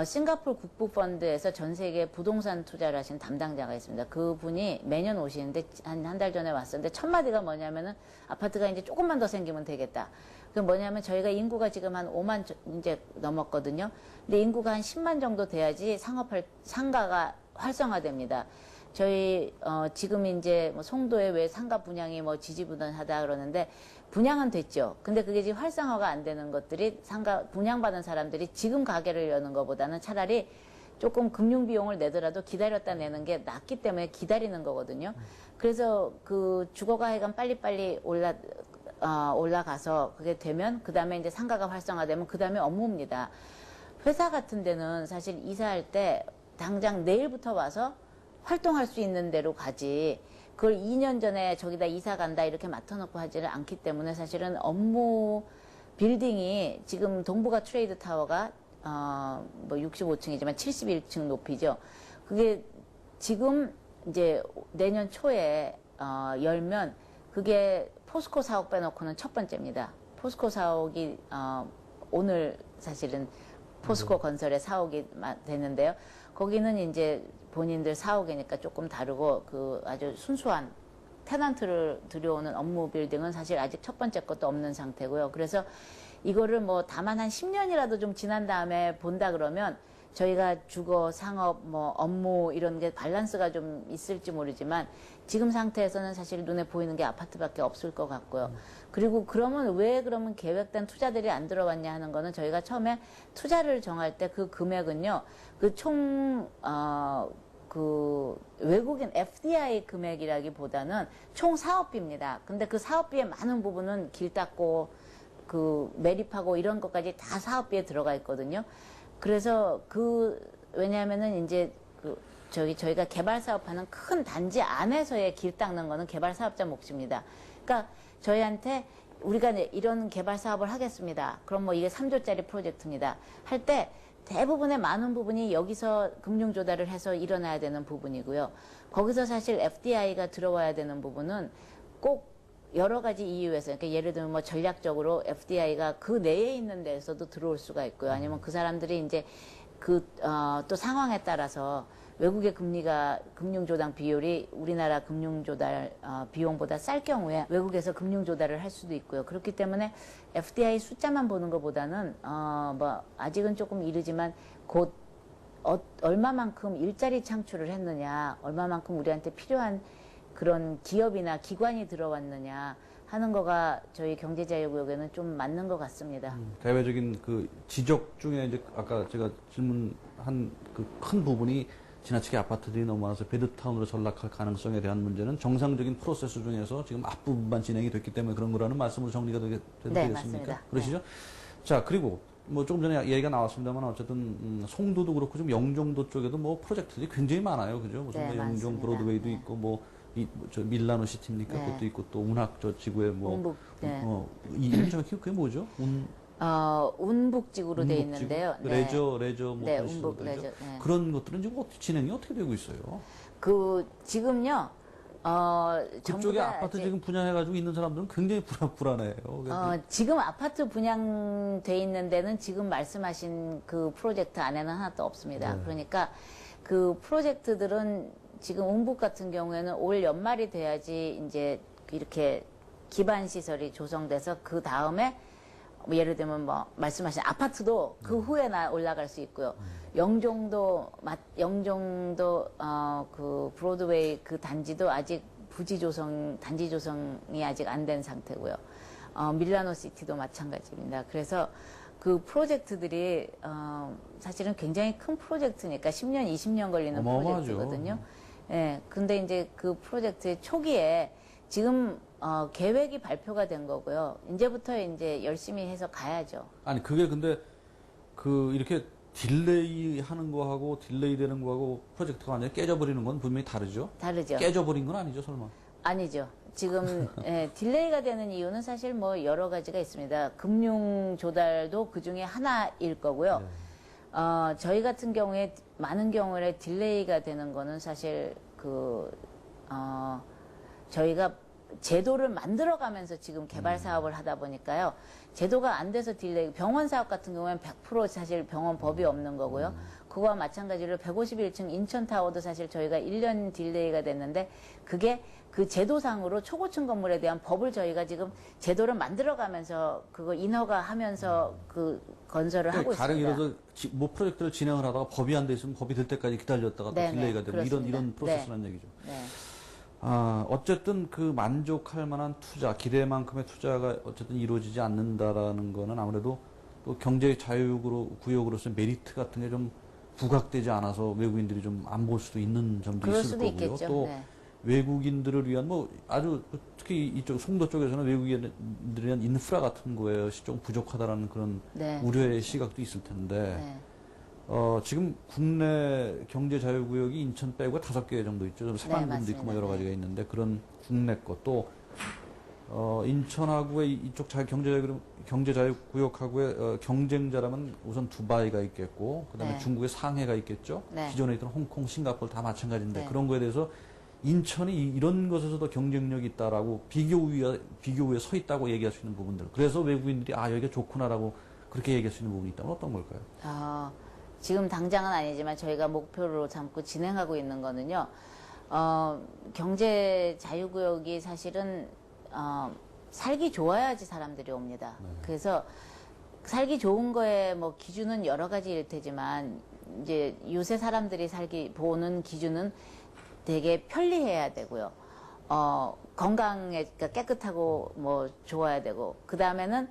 싱가포르 국부펀드에서 전 세계 부동산 투자를 하신 담당자가 있습니다. 그분이 매년 오시는데 한 달 전에 왔었는데 첫 마디가 뭐냐면은 아파트가 이제 조금만 더 생기면 되겠다. 그 뭐냐면 저희가 인구가 지금 한 5만 이제 넘었거든요. 근데 인구가 한 10만 정도 돼야지 상가가 활성화됩니다. 저희 지금 이제 뭐 송도에 왜 상가 분양이 뭐 지지부진하다 그러는데 분양은 됐죠. 근데 그게 지금 활성화가 안 되는 것들이 상가 분양받은 사람들이 지금 가게를 여는 것보다는 차라리 조금 금융 비용을 내더라도 기다렸다 내는 게 낫기 때문에 기다리는 거거든요. 그래서 그 주거가 하여간 빨리빨리 올라가서 그게 되면 그 다음에 이제 상가가 활성화되면 그 다음에 업무입니다. 회사 같은 데는 사실 이사할 때 당장 내일부터 와서 활동할 수 있는 데로 가지 그걸 2년 전에 저기다 이사 간다 이렇게 맡아놓고 하지를 않기 때문에 사실은 업무 빌딩이 지금 동부가 트레이드 타워가 뭐 65층이지만 71층 높이죠. 그게 지금 이제 내년 초에 열면 그게 포스코 사옥 빼놓고는 첫 번째입니다. 포스코 사옥이 오늘 사실은 포스코 건설의 사옥이 됐는데요. 거기는 이제 본인들 사옥이니까 조금 다르고 그 아주 순수한 테넌트를 들여오는 업무 빌딩은 사실 아직 첫 번째 것도 없는 상태고요. 그래서 이거를 뭐 다만 한 10년이라도 좀 지난 다음에 본다 그러면 저희가 주거, 상업, 뭐 업무 이런 게 밸런스가 좀 있을지 모르지만 지금 상태에서는 사실 눈에 보이는 게 아파트밖에 없을 것 같고요. 그리고 그러면 계획된 투자들이 안 들어왔냐 하는 거는 저희가 처음에 투자를 정할 때 그 금액은요, 그 외국인 FDI 금액이라기보다는 총 사업비입니다. 근데 그 사업비의 많은 부분은 길 닦고 그 매립하고 이런 것까지 다 사업비에 들어가 있거든요. 그래서 왜냐하면은 이제 저희가 개발 사업하는 큰 단지 안에서의 길 닦는 거는 개발 사업자 몫입니다. 그러니까 저희한테 우리가 이런 개발 사업을 하겠습니다. 그럼 뭐 이게 3조짜리 프로젝트입니다. 할 때 대부분의 많은 부분이 여기서 금융 조달을 해서 일어나야 되는 부분이고요. 거기서 사실 FDI가 들어와야 되는 부분은 꼭 여러 가지 이유에서, 그러니까 예를 들면 뭐 전략적으로 FDI가 그 내에 있는 데서도 들어올 수가 있고요. 아니면 그 사람들이 이제 또 상황에 따라서 외국의 금융조달 비율이 우리나라 금융조달 비용보다 쌀 경우에 외국에서 금융조달을 할 수도 있고요. 그렇기 때문에 FDI 숫자만 보는 것보다는 뭐 아직은 조금 이르지만 곧 얼마만큼 일자리 창출을 했느냐, 얼마만큼 우리한테 필요한 그런 기업이나 기관이 들어왔느냐 하는 거가 저희 경제자유구역에는 좀 맞는 것 같습니다. 대외적인 그 지적 중에 이제 아까 제가 질문한 그 큰 부분이 지나치게 아파트들이 너무 많아서 베드타운으로 전락할 가능성에 대한 문제는 정상적인 프로세스 중에서 지금 앞부분만 진행이 됐기 때문에 그런 거라는 말씀으로 정리가 되겠습니까? 네, 맞습니다. 그러시죠? 네. 자, 그리고 뭐 조금 전에 얘기가 나왔습니다만 어쨌든 송도도 그렇고 좀 영종도 쪽에도 뭐 프로젝트들이 굉장히 많아요. 그죠? 무슨 네, 뭐 영종 많습니다. 브로드웨이도 네. 있고 뭐 저 밀라노 시티입니까? 네. 그것도 있고 또 운학 저 지구에 뭐 운북, 네. 이름 정확히 그게 뭐죠? 운북지구로 돼 운북지구? 있는데요. 레저 뭐 네, 그런 운북 식으로 되죠? 레저. 네. 그런 것들은 지금 진행이 어떻게 되고 있어요? 지금요. 그쪽에 아파트 지금 분양해가지고 있는 사람들은 굉장히 불안해요. 지금 아파트 분양돼 있는 데는 지금 말씀하신 그 프로젝트 안에는 하나도 없습니다. 네. 그러니까 그 프로젝트들은 지금 운북 같은 경우에는 올 연말이 돼야지 이제 이렇게 기반 시설이 조성돼서 그 다음에 뭐 예를 들면 뭐 말씀하신 아파트도 그 후에 올라갈 수 있고요. 영종도 그 브로드웨이 그 단지도 아직 단지 조성이 아직 안 된 상태고요. 밀라노 시티도 마찬가지입니다. 그래서 그 프로젝트들이 사실은 굉장히 큰 프로젝트니까 10년, 20년 걸리는 어마어마하죠. 프로젝트거든요. 예, 근데 이제 그 프로젝트의 초기에 지금 계획이 발표가 된 거고요. 이제부터 이제 열심히 해서 가야죠. 아니 그게 근데 그 이렇게 딜레이 하는 거하고 딜레이 되는 거하고 프로젝트가 완전히 깨져버리는 건 분명히 다르죠? 다르죠. 깨져버린 건 아니죠, 설마? 아니죠. 지금 딜레이가 되는 이유는 사실 뭐 여러 가지가 있습니다. 금융 조달도 그 중에 하나일 거고요. 저희 같은 경우에 많은 경우에 딜레이가 되는 거는 사실 저희가 제도를 만들어가면서 지금 개발 사업을 하다 보니까요. 제도가 안 돼서 딜레이, 병원 사업 같은 경우에는 100% 사실 병원 법이 없는 거고요. 그거와 마찬가지로 151층 인천타워도 사실 저희가 1년 딜레이가 됐는데 그게 그 제도상으로 초고층 건물에 대한 법을 저희가 지금 제도를 만들어가면서 그거 인허가 하면서 그 건설을 하고 있습니다. 가령 이래서 뭐 프로젝트를 진행을 하다가 법이 안 돼 있으면 법이 될 때까지 기다렸다가 또 네, 딜레이가 되는 그렇습니다. 이런 프로세스라는 얘기죠. 네. 어쨌든 그 만족할 만한 투자, 기대만큼의 투자가 어쨌든 이루어지지 않는다라는 거는 아무래도 또 경제 구역으로서 메리트 같은 게 좀 부각되지 않아서 외국인들이 좀 안 볼 수도 있는 점도 그럴 있을 수도 거고요. 있겠죠. 또 네. 외국인들을 위한 뭐 아주 특히 이쪽 송도 쪽에서는 외국인들에 대한 인프라 같은 것이 좀 부족하다라는 그런 네. 우려의 시각도 있을 텐데 네. 지금 국내 경제 자유구역이 인천 빼고 5개 정도 있죠. 좀 세관군도 있고 뭐 여러 가지가 있는데 그런 국내 것도 인천하고의 이쪽 경제 자유구역하고의 경쟁자라면 우선 두바이가 있겠고 그다음에 네. 중국의 상해가 있겠죠. 네. 기존에 있던 홍콩, 싱가포르 다 마찬가지인데 네. 그런 거에 대해서 인천이 이런 것에서도 경쟁력이 있다라고 비교 위에 서 있다고 얘기할 수 있는 부분들. 그래서 외국인들이 여기가 좋구나라고 그렇게 얘기할 수 있는 부분이 있다면 어떤 걸까요? 지금 당장은 아니지만 저희가 목표로 삼고 진행하고 있는 거는요. 경제 자유구역이 사실은 살기 좋아야지 사람들이 옵니다. 그래서 살기 좋은 거에 뭐 기준은 여러 가지일 테지만 이제 요새 사람들이 보는 기준은 되게 편리해야 되고요. 건강에 그러니까 깨끗하고 뭐 좋아야 되고 그 다음에는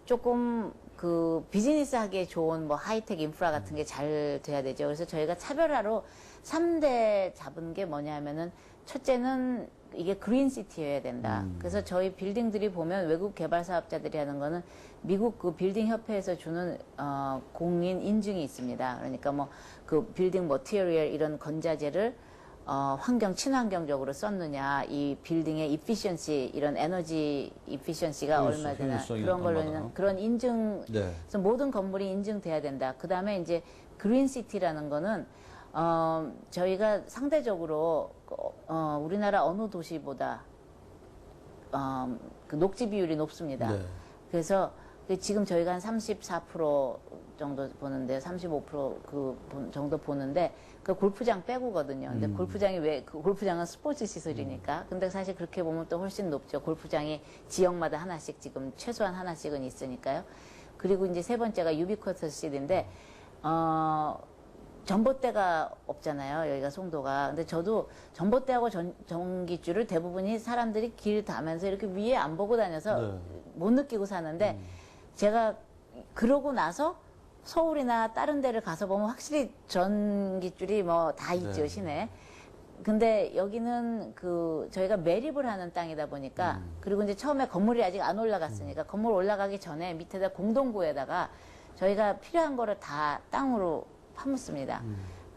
조금 그 비즈니스 하기에 좋은 뭐 하이텍 인프라 같은 게 잘 돼야 되죠. 그래서 저희가 차별화로 3대 잡은 게 뭐냐면은 첫째는 이게 그린시티여야 된다. 그래서 저희 빌딩들이 보면 외국 개발 사업자들이 하는 거는 미국 그 빌딩 협회에서 주는 공인 인증이 있습니다. 그러니까 뭐 그 빌딩 머티리얼 이런 건자재를 친환경적으로 썼느냐, 이 빌딩의 이피션시, 이런 에너지 이피션시가 얼마 되나, 그런 걸로 있는 그런 인증, 네. 그래서 모든 건물이 인증돼야 된다. 그 다음에 이제 그린시티라는 거는, 저희가 상대적으로, 우리나라 어느 도시보다, 그 녹지 비율이 높습니다. 네. 그래서 지금 저희가 한 34% 정도 보는데 35% 정도 보는데 그 골프장 빼고거든요. 근데 골프장이 그 골프장은 스포츠 시설이니까. 근데 사실 그렇게 보면 또 훨씬 높죠. 골프장이 지역마다 하나씩 지금 최소한 하나씩은 있으니까요. 그리고 이제 세 번째가 유비쿼터 시티인데 전봇대가 없잖아요. 여기가 송도가. 근데 저도 전봇대하고 전기줄을 대부분이 사람들이 길 타면서 이렇게 위에 안 보고 다녀서 네. 못 느끼고 사는데 제가 그러고 나서 서울이나 다른 데를 가서 보면 확실히 전기줄이 뭐 다 있죠, 네. 시내. 근데 여기는 저희가 매립을 하는 땅이다 보니까 그리고 이제 처음에 건물이 아직 안 올라갔으니까 건물 올라가기 전에 밑에다 공동구에다가 저희가 필요한 거를 다 땅으로 파묻습니다.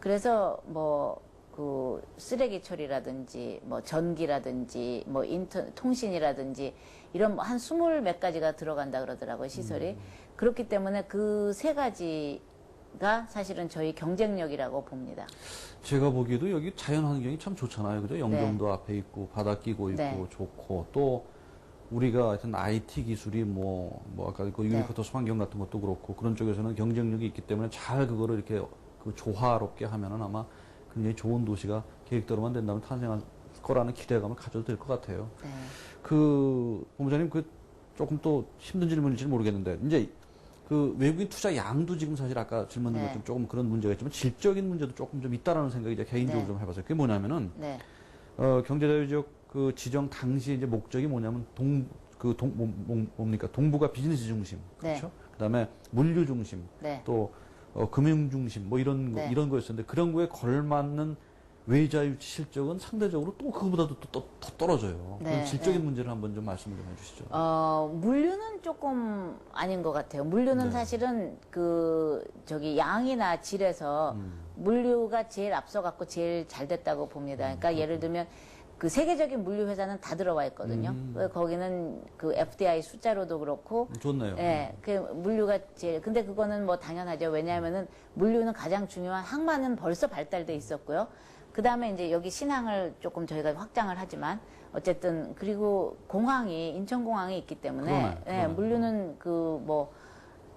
그래서 뭐 쓰레기 처리라든지 뭐 전기라든지 뭐 통신이라든지 이런 뭐 한 20몇 가지가 들어간다 그러더라고요, 시설이. 그렇기 때문에 그 세 가지가 사실은 저희 경쟁력이라고 봅니다. 제가 보기에도 여기 자연 환경이 참 좋잖아요. 그죠? 영종도 앞에 있고 바다 끼고 있고 네. 좋고 또 우리가 하여튼 IT 기술이 뭐 아까 그 유니버터스 환경 같은 것도 그렇고 그런 쪽에서는 경쟁력이 있기 때문에 잘 그거를 이렇게 조화롭게 하면은 아마 굉장히 좋은 도시가 계획대로만 된다면 탄생할 거라는 기대감을 가져도 될 것 같아요. 네. 본부장님 조금 또 힘든 질문일지는 모르겠는데 이제 그 외국인 투자 양도 지금 사실 아까 질문드린 네. 것처럼 조금 그런 문제가 있지만 질적인 문제도 조금 좀 있다라는 생각이 이제 개인적으로 네. 좀 해봤어요. 그게 뭐냐면은 네. 경제자유지역 그 지정 당시 이제 목적이 뭐냐면 그 뭡니까? 동부가 비즈니스 중심, 네. 그렇죠? 그다음에 물류 중심, 네. 또 금융 중심, 뭐 이런 네. 이런 거였었는데 그런 거에 걸맞는 외자 유치 실적은 상대적으로 또 그거보다도 더 떨어져요. 네. 그런 질적인 네. 문제를 한번 좀 말씀을 좀 해주시죠. 물류는 조금 아닌 것 같아요. 물류는 네. 사실은 양이나 질에서 물류가 제일 앞서갖고 제일 잘 됐다고 봅니다. 그러니까 예를 들면 그 세계적인 물류 회사는 다 들어와 있거든요. 거기는 그 FDI 숫자로도 그렇고. 좋네요. 예, 그 물류가 제일, 근데 그거는 뭐 당연하죠. 왜냐하면은 물류는 가장 중요한 항만은 벌써 발달돼 있었고요. 그 다음에 이제 여기 신항을 조금 저희가 확장을 하지만 어쨌든 그리고 공항이 인천공항이 있기 때문에 그러네. 물류는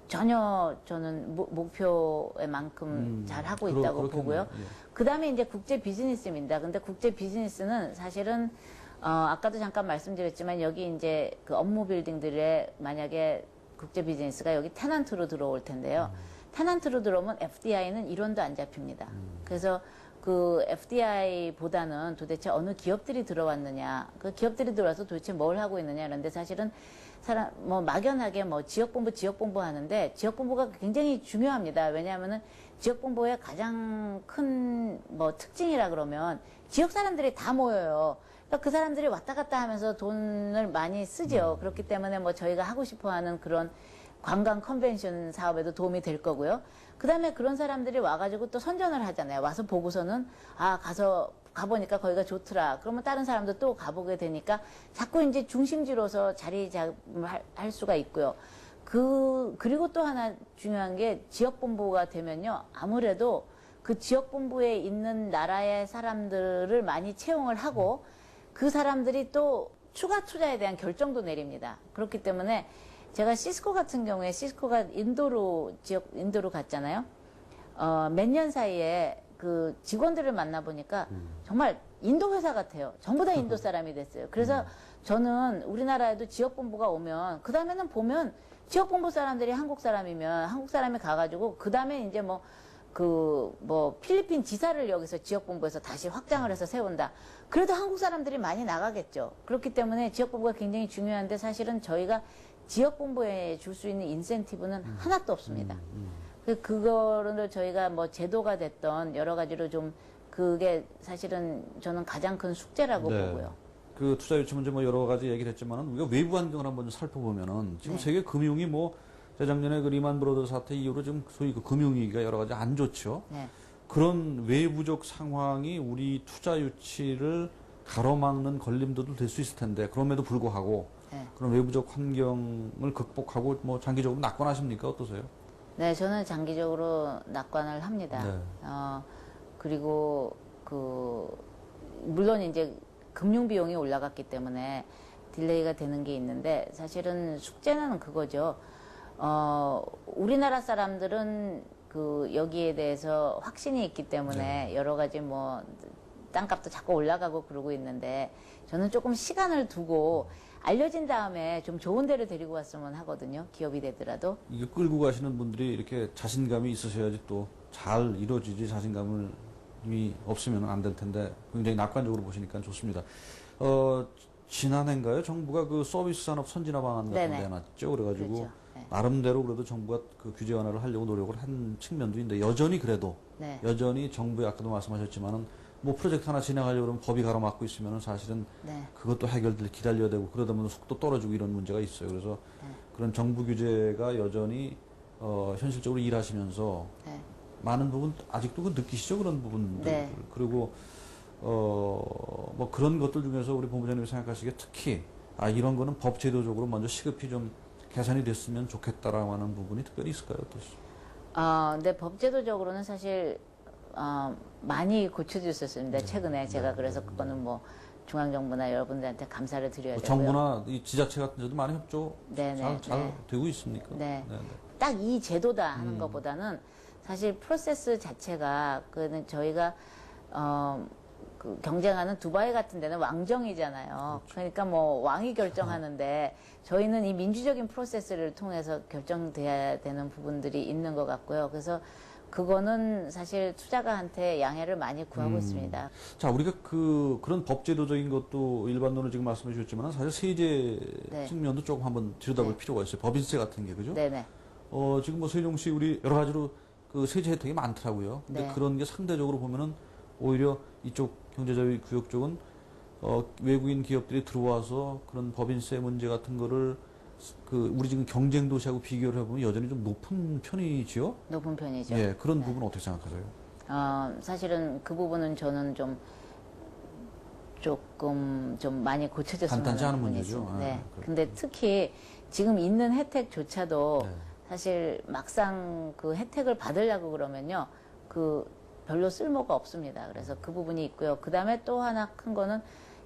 전혀 저는 목표에 만큼 잘 하고 있다고 보고요. 예. 그 다음에 이제 국제 비즈니스입니다. 근데 국제 비즈니스는 사실은 아까도 잠깐 말씀드렸지만 여기 이제 그 업무 빌딩들에 만약에 국제 비즈니스가 여기 테넌트로 들어올 텐데요. 테넌트로 들어오면 FDI는 1원도 안 잡힙니다. 그래서 그 FDI보다는 도대체 어느 기업들이 들어왔느냐, 그 기업들이 들어와서 도대체 뭘 하고 있느냐, 그런데 사실은 막연하게 지역본부 하는데, 지역본부가 굉장히 중요합니다. 왜냐하면은 지역본부의 가장 큰 특징이라 그러면 지역 사람들이 다 모여요. 그러니까 그 사람들이 왔다 갔다 하면서 돈을 많이 쓰죠. 그렇기 때문에 저희가 하고 싶어 하는 그런 관광 컨벤션 사업에도 도움이 될 거고요. 그 다음에 그런 사람들이 와가지고 또 선전을 하잖아요. 와서 보고서는, 가보니까 거기가 좋더라. 그러면 다른 사람도 또 가보게 되니까 자꾸 이제 중심지로서 자리 잡음을 할 수가 있고요. 그리고 또 하나 중요한 게 지역본부가 되면요. 아무래도 그 지역본부에 있는 나라의 사람들을 많이 채용을 하고 그 사람들이 또 추가 투자에 대한 결정도 내립니다. 그렇기 때문에 제가 시스코 같은 경우에 시스코가 인도로 갔잖아요. 몇 년 사이에 그 직원들을 만나보니까 정말 인도 회사 같아요. 전부 다 인도 사람이 됐어요. 그래서 저는 우리나라에도 지역본부가 오면, 그 다음에는 보면 지역본부 사람들이 한국 사람이면 한국 사람이 가가지고, 그 다음에 이제 필리핀 지사를 여기서 지역본부에서 다시 확장을 해서 세운다. 그래도 한국 사람들이 많이 나가겠죠. 그렇기 때문에 지역본부가 굉장히 중요한데 사실은 저희가 지역본부에 줄 수 있는 인센티브는 하나도 없습니다. 그거를 저희가 제도가 됐던 여러 가지로 좀 그게 사실은 저는 가장 큰 숙제라고 보고요. 그 투자 유치 문제 여러 가지 얘기를 했지만은 우리가 외부 환경을 한번 좀 살펴보면은 지금 세계 금융이 재작년에 그 리만 브로더 사태 이후로 좀 소위 그 금융위기가 여러 가지 안 좋죠. 네. 그런 외부적 상황이 우리 투자 유치를 가로막는 걸림돌도 될 수 있을 텐데 그럼에도 불구하고 그런 외부적 환경을 극복하고 장기적으로 낙관하십니까? 어떠세요? 네, 저는 장기적으로 낙관을 합니다. 네. 그리고 물론 이제 금융 비용이 올라갔기 때문에 딜레이가 되는 게 있는데 사실은 숙제는 그거죠. 우리나라 사람들은 여기에 대해서 확신이 있기 때문에 여러 가지 땅값도 자꾸 올라가고 그러고 있는데 저는 조금 시간을 두고 알려진 다음에 좀 좋은 데를 데리고 왔으면 하거든요. 기업이 되더라도. 이게 끌고 가시는 분들이 이렇게 자신감이 있으셔야지 또 잘 이루어지지 자신감이 없으면 안 될 텐데 굉장히 낙관적으로 보시니까 좋습니다. 지난해인가요? 정부가 그 서비스 산업 선진화 방안 같은 데 내놨죠. 그래가지고 그렇죠. 네. 나름대로 그래도 정부가 그 규제 완화를 하려고 노력을 한 측면도 있는데 여전히 그래도 여전히 정부에 아까도 말씀하셨지만은 프로젝트 하나 진행하려고 그러면 법이 가로막고 있으면은 사실은 그것도 해결될 기다려야 되고 그러다 보면 속도 떨어지고 이런 문제가 있어요. 그래서 그런 정부 규제가 여전히 현실적으로 일하시면서 많은 부분 아직도 느끼시죠? 그런 부분들. 그리고 그런 것들 중에서 우리 본부장님이 생각하시기에 특히 이런 거는 법 제도적으로 먼저 시급히 좀 개선이 됐으면 좋겠다라고 하는 부분이 특별히 있을까요? 어떠시죠? 근데 법 제도적으로는 사실 많이 고쳐졌었습니다. 최근에 제가 그래서 그거는 중앙정부나 여러분들한테 감사를 드려야 되고요. 정부나 이 지자체 같은 데도 많이 협조 잘 되고 있습니까? 딱 이 제도다 하는 것보다는 사실 프로세스 자체가 저희가 경쟁하는 두바이 같은 데는 왕정이잖아요. 그러니까 왕이 결정하는데 저희는 이 민주적인 프로세스를 통해서 결정돼야 되는 부분들이 있는 것 같고요. 그래서 그거는 사실 투자가한테 양해를 많이 구하고 있습니다. 자, 우리가 그런 법제도적인 것도 일반론을 지금 말씀해 주셨지만 사실 세제 네. 측면도 조금 한번 들여다볼 네. 필요가 있어요. 법인세 같은 게, 그죠? 네네. 지금 뭐 세종 씨 우리 여러 가지로 그 세제 혜택이 많더라고요. 근데 네. 그런 게 상대적으로 보면은 오히려 이쪽 경제자유 구역 쪽은 외국인 기업들이 들어와서 그런 법인세 문제 같은 거를 우리 지금 경쟁 도시하고 비교를 해보면 여전히 좀 높은 편이지요? 높은 편이죠. 예, 그런 부분은 어떻게 생각하세요? 사실은 그 부분은 저는 조금 좀 많이 고쳐졌으면 간단치 않은 하는 부분이 문제죠. 있습니다. 네. 그렇군요. 근데 특히 지금 있는 혜택조차도 네. 사실 막상 그 혜택을 받으려고 그러면요. 별로 쓸모가 없습니다. 그래서 그 부분이 있고요. 그 다음에 또 하나 큰 거는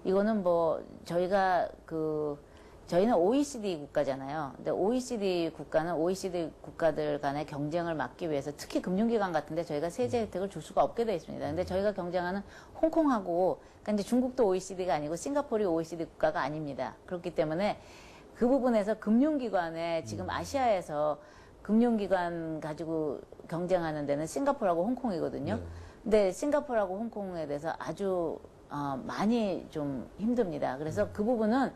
이거는 뭐 저희는 OECD 국가잖아요. 근데 OECD 국가는 OECD 국가들 간의 경쟁을 막기 위해서 특히 금융기관 같은데 저희가 세제 혜택을 줄 수가 없게 되어 있습니다. 근데 저희가 경쟁하는 홍콩하고, 그러니까 이제 중국도 OECD가 아니고 싱가포르이 OECD 국가가 아닙니다. 그렇기 때문에 그 부분에서 금융기관에 지금 아시아에서 금융기관 가지고 경쟁하는 데는 싱가포르하고 홍콩이거든요. 네. 근데 싱가포르하고 홍콩에 대해서 아주 많이 좀 힘듭니다. 그래서 그 부분은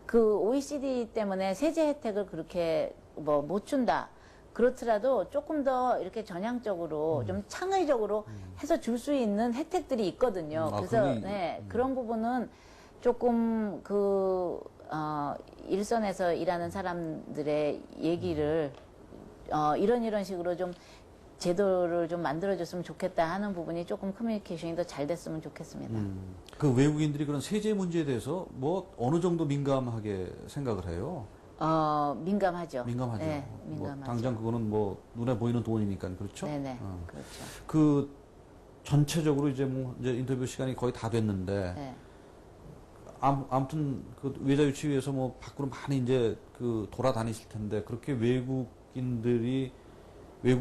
그 OECD 때문에 세제 혜택을 그렇게 뭐 못 준다. 그렇더라도 조금 더 이렇게 전향적으로 좀 창의적으로 해서 줄 수 있는 혜택들이 있거든요. 그래서 그런 부분은 조금 일선에서 일하는 사람들의 얘기를 이런 식으로 좀 제도를 좀 만들어줬으면 좋겠다 하는 부분이 조금 커뮤니케이션이 더 잘 됐으면 좋겠습니다. 그 외국인들이 그런 세제 문제에 대해서 뭐 어느 정도 민감하게 생각을 해요? 민감하죠. 민감하죠. 네, 뭐 민감하죠. 당장 그거는 뭐 눈에 보이는 돈이니까 그렇죠. 네네. 그렇죠. 그 전체적으로 이제 인터뷰 시간이 거의 다 됐는데 네. 아무튼 그 외자유치위에서 뭐 밖으로 많이 이제 돌아다니실 텐데 그렇게 외국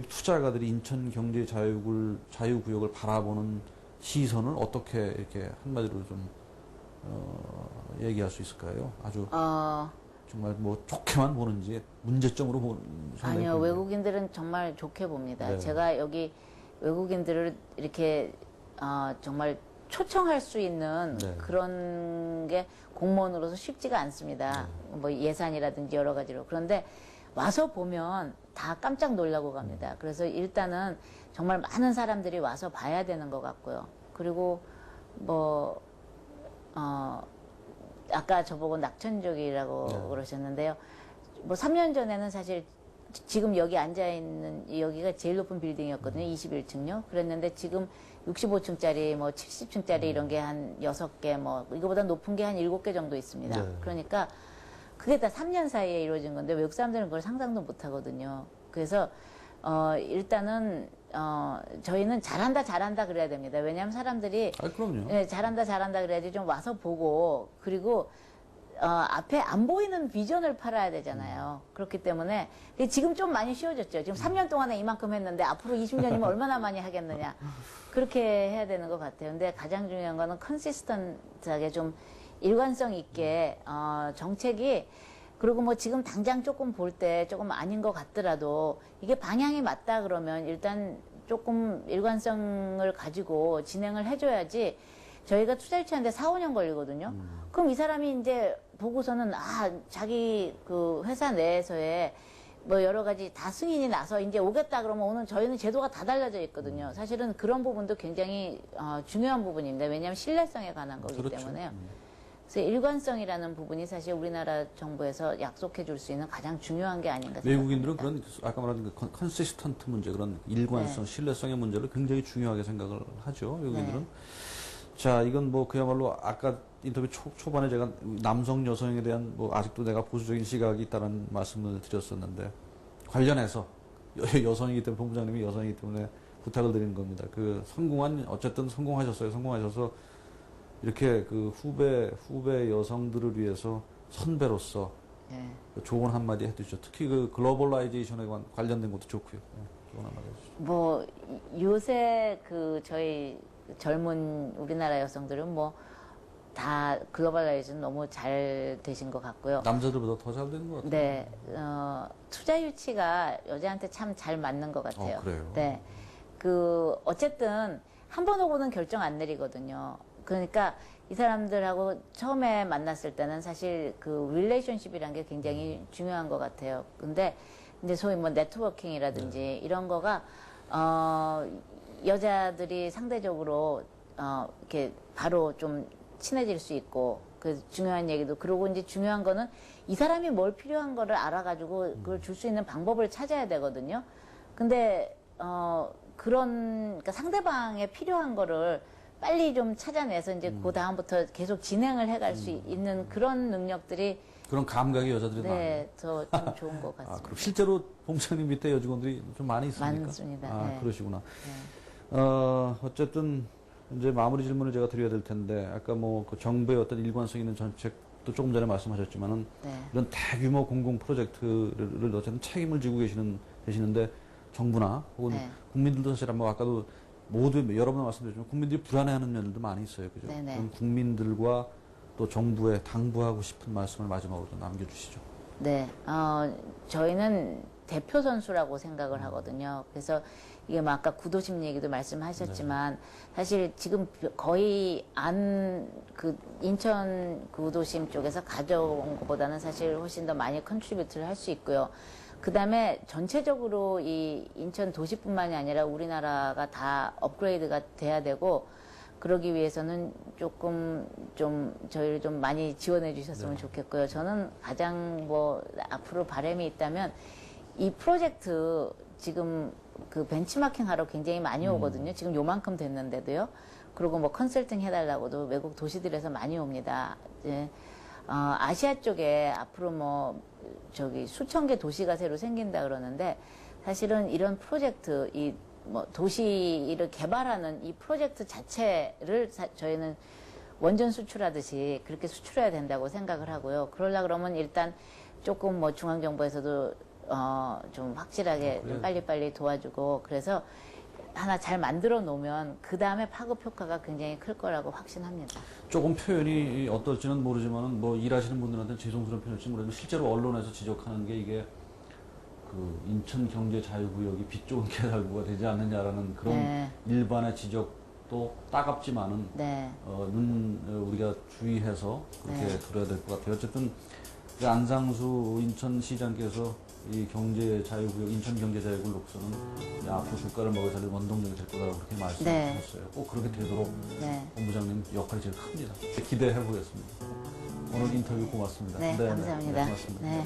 투자가들이 인천 경제 자유구역을 바라보는 시선을 어떻게 이렇게 한마디로 좀 얘기할 수 있을까요? 아주 정말 뭐 좋게만 보는지 문제점으로 보는 상당히 아니요, 보이네요. 외국인들은 정말 좋게 봅니다. 네. 제가 여기 외국인들을 이렇게 정말 초청할 수 있는 네. 그런 게 공무원으로서 쉽지가 않습니다. 뭐 예산이라든지 여러 가지로. 그런데 와서 보면 다 깜짝 놀라고 갑니다. 그래서 일단은 정말 많은 사람들이 와서 봐야 되는 것 같고요. 그리고 아까 저보고 낙천적이라고 네. 그러셨는데요. 뭐 3년 전에는 사실 지금 여기 앉아있는 여기가 제일 높은 빌딩이었거든요. 21층요. 그랬는데 지금 65층짜리 뭐 70층짜리 이런 게 한 6개 뭐 이거보다 높은 게 한 7개 정도 있습니다. 네. 그러니까 그게 다 3년 사이에 이루어진 건데 외국 사람들은 그걸 상상도 못 하거든요. 그래서 일단은 저희는 잘한다 그래야 됩니다. 왜냐하면 사람들이 그럼요. 예, 잘한다 그래야지 좀 와서 보고 그리고 앞에 안 보이는 비전을 팔아야 되잖아요. 그렇기 때문에 지금 좀 많이 쉬워졌죠. 지금 3년 동안에 이만큼 했는데 앞으로 20년이면 얼마나 많이 하겠느냐. 그렇게 해야 되는 것 같아요. 근데 가장 중요한 거는 컨시스턴트하게 좀 일관성 있게 정책이 그리고 뭐 지금 당장 조금 볼 때 조금 아닌 것 같더라도 이게 방향이 맞다 그러면 일단 조금 일관성을 가지고 진행을 해줘야지 저희가 투자 유치하는데 4, 5년 걸리거든요. 그럼 이 사람이 이제 보고서는 자기 그 회사 내에서의 뭐 여러 가지 다 승인이 나서 이제 오겠다 그러면 오늘 저희는 제도가 다 달라져 있거든요. 사실은 그런 부분도 굉장히 중요한 부분입니다. 왜냐하면 신뢰성에 관한 거기 그렇죠. 때문에요. 그래서 일관성이라는 부분이 사실 우리나라 정부에서 약속해 줄 수 있는 가장 중요한 게 아닌가 생각합니다. 외국인들은 그런 아까 말한 그 컨시스턴트 문제, 그런 일관성, 신뢰성의 문제를 굉장히 중요하게 생각을 하죠. 외국인들은. 네. 자, 이건 뭐 그야말로 아까 인터뷰 초반에 제가 남성 여성에 대한 뭐 아직도 내가 보수적인 시각이 있다는 말씀을 드렸었는데 관련해서 여성이기 때문에 본부장님이 여성이기 때문에 부탁을 드리는 겁니다. 어쨌든 성공하셔서 이렇게 그 후배 여성들을 위해서 선배로서 네. 좋은 한마디 해주시죠. 특히 그 글로벌라이제이션에 관련된 것도 좋고요. 좋은 한마디 해주시죠. 뭐 요새 저희 젊은 우리나라 여성들은 뭐 다 글로벌라이즈는 너무 잘 되신 것 같고요. 남자들보다 더 잘 되는 것 같아요. 네, 투자 유치가 여자한테 참 잘 맞는 것 같아요. 그래요? 네. 어쨌든 한 번 오고는 결정 안 내리거든요. 그러니까 이 사람들하고 처음에 만났을 때는 사실 그 릴레이션십이라는 게 굉장히 중요한 것 같아요. 근데 이제 소위 뭐 네트워킹이라든지 이런 거가 여자들이 상대적으로 이렇게 바로 좀 친해질 수 있고 그 중요한 얘기도 그러고 이제 중요한 거는 이 사람이 뭘 필요한 거를 알아가지고 그걸 줄 수 있는 방법을 찾아야 되거든요. 근데 그러니까 상대방의 필요한 거를 빨리 좀 찾아내서 이제 그 다음부터 계속 진행을 해갈 수 있는 그런 능력들이 그런 감각이 여자들이 많아요. 네, 더 좀 좋은 것 같습니다. 그럼 실제로 본부장님 밑에 여직원들이 좀 많이 있습니까? 많습니다. 네. 그러시구나. 네. 어쨌든 이제 마무리 질문을 제가 드려야 될 텐데 아까 뭐 그 정부의 어떤 일관성 있는 정책도 조금 전에 말씀하셨지만은 네. 이런 대규모 공공 프로젝트를 어쨌든 책임을 지고 계시는데 정부나 혹은 네. 국민들도 사실 뭐 아까도 모두 여러 번 말씀드렸지만 국민들이 불안해하는 면들도 많이 있어요, 그죠? 네네. 그럼 국민들과 또 정부에 당부하고 싶은 말씀을 마지막으로 좀 남겨주시죠. 네, 저희는 대표 선수라고 생각을 하거든요. 그래서 이게 뭐 아까 구도심 얘기도 말씀하셨지만 사실 지금 거의 그 인천 구도심 쪽에서 가져온 것보다는 사실 훨씬 더 많이 컨트리뷰트를 할 수 있고요. 그 다음에 전체적으로 이 인천 도시뿐만이 아니라 우리나라가 다 업그레이드가 돼야 되고 그러기 위해서는 조금 좀 저희를 좀 많이 지원해 주셨으면 좋겠고요. 저는 가장 뭐 앞으로 바람이 있다면 이 프로젝트 지금 그 벤치마킹 하러 굉장히 많이 오거든요. 지금 요만큼 됐는데도요. 그리고 뭐 컨설팅 해달라고도 외국 도시들에서 많이 옵니다. 이제 아시아 쪽에 앞으로 뭐 저기 수천 개 도시가 새로 생긴다 그러는데 사실은 이런 프로젝트 이 뭐 도시를 개발하는 이 프로젝트 자체를 저희는 원전 수출하듯이 그렇게 수출해야 된다고 생각을 하고요. 그러려 그러면 일단 조금 뭐 중앙정부에서도 좀 확실하게 좀 빨리빨리 도와주고 그래서 하나 잘 만들어 놓으면 그 다음에 파급 효과가 굉장히 클 거라고 확신합니다. 조금 표현이 어떨지는 모르지만은 뭐 일하시는 분들한테는 죄송스러운 표현일지 모르지만 실제로 언론에서 지적하는 게 이게 그 인천 경제 자유구역이 빛 좋은 개발구가 되지 않느냐라는 그런 네. 일반의 지적도 따갑지만은 네. 우리가 주의해서 그렇게 네. 들어야 될 것 같아요. 어쨌든 그 안상수 인천시장께서 이 경제 자유구역, 인천 경제 자유구역을 놓고서는 앞으로 국가를 먹여 살릴 원동력이 될 거다라고 그렇게 말씀하셨어요. 꼭 그렇게 되도록 네. 본부장님 역할이 제일 큽니다. 기대해 보겠습니다. 오늘 인터뷰 고맙습니다. 네, 감사합니다. 고맙습니다. 네.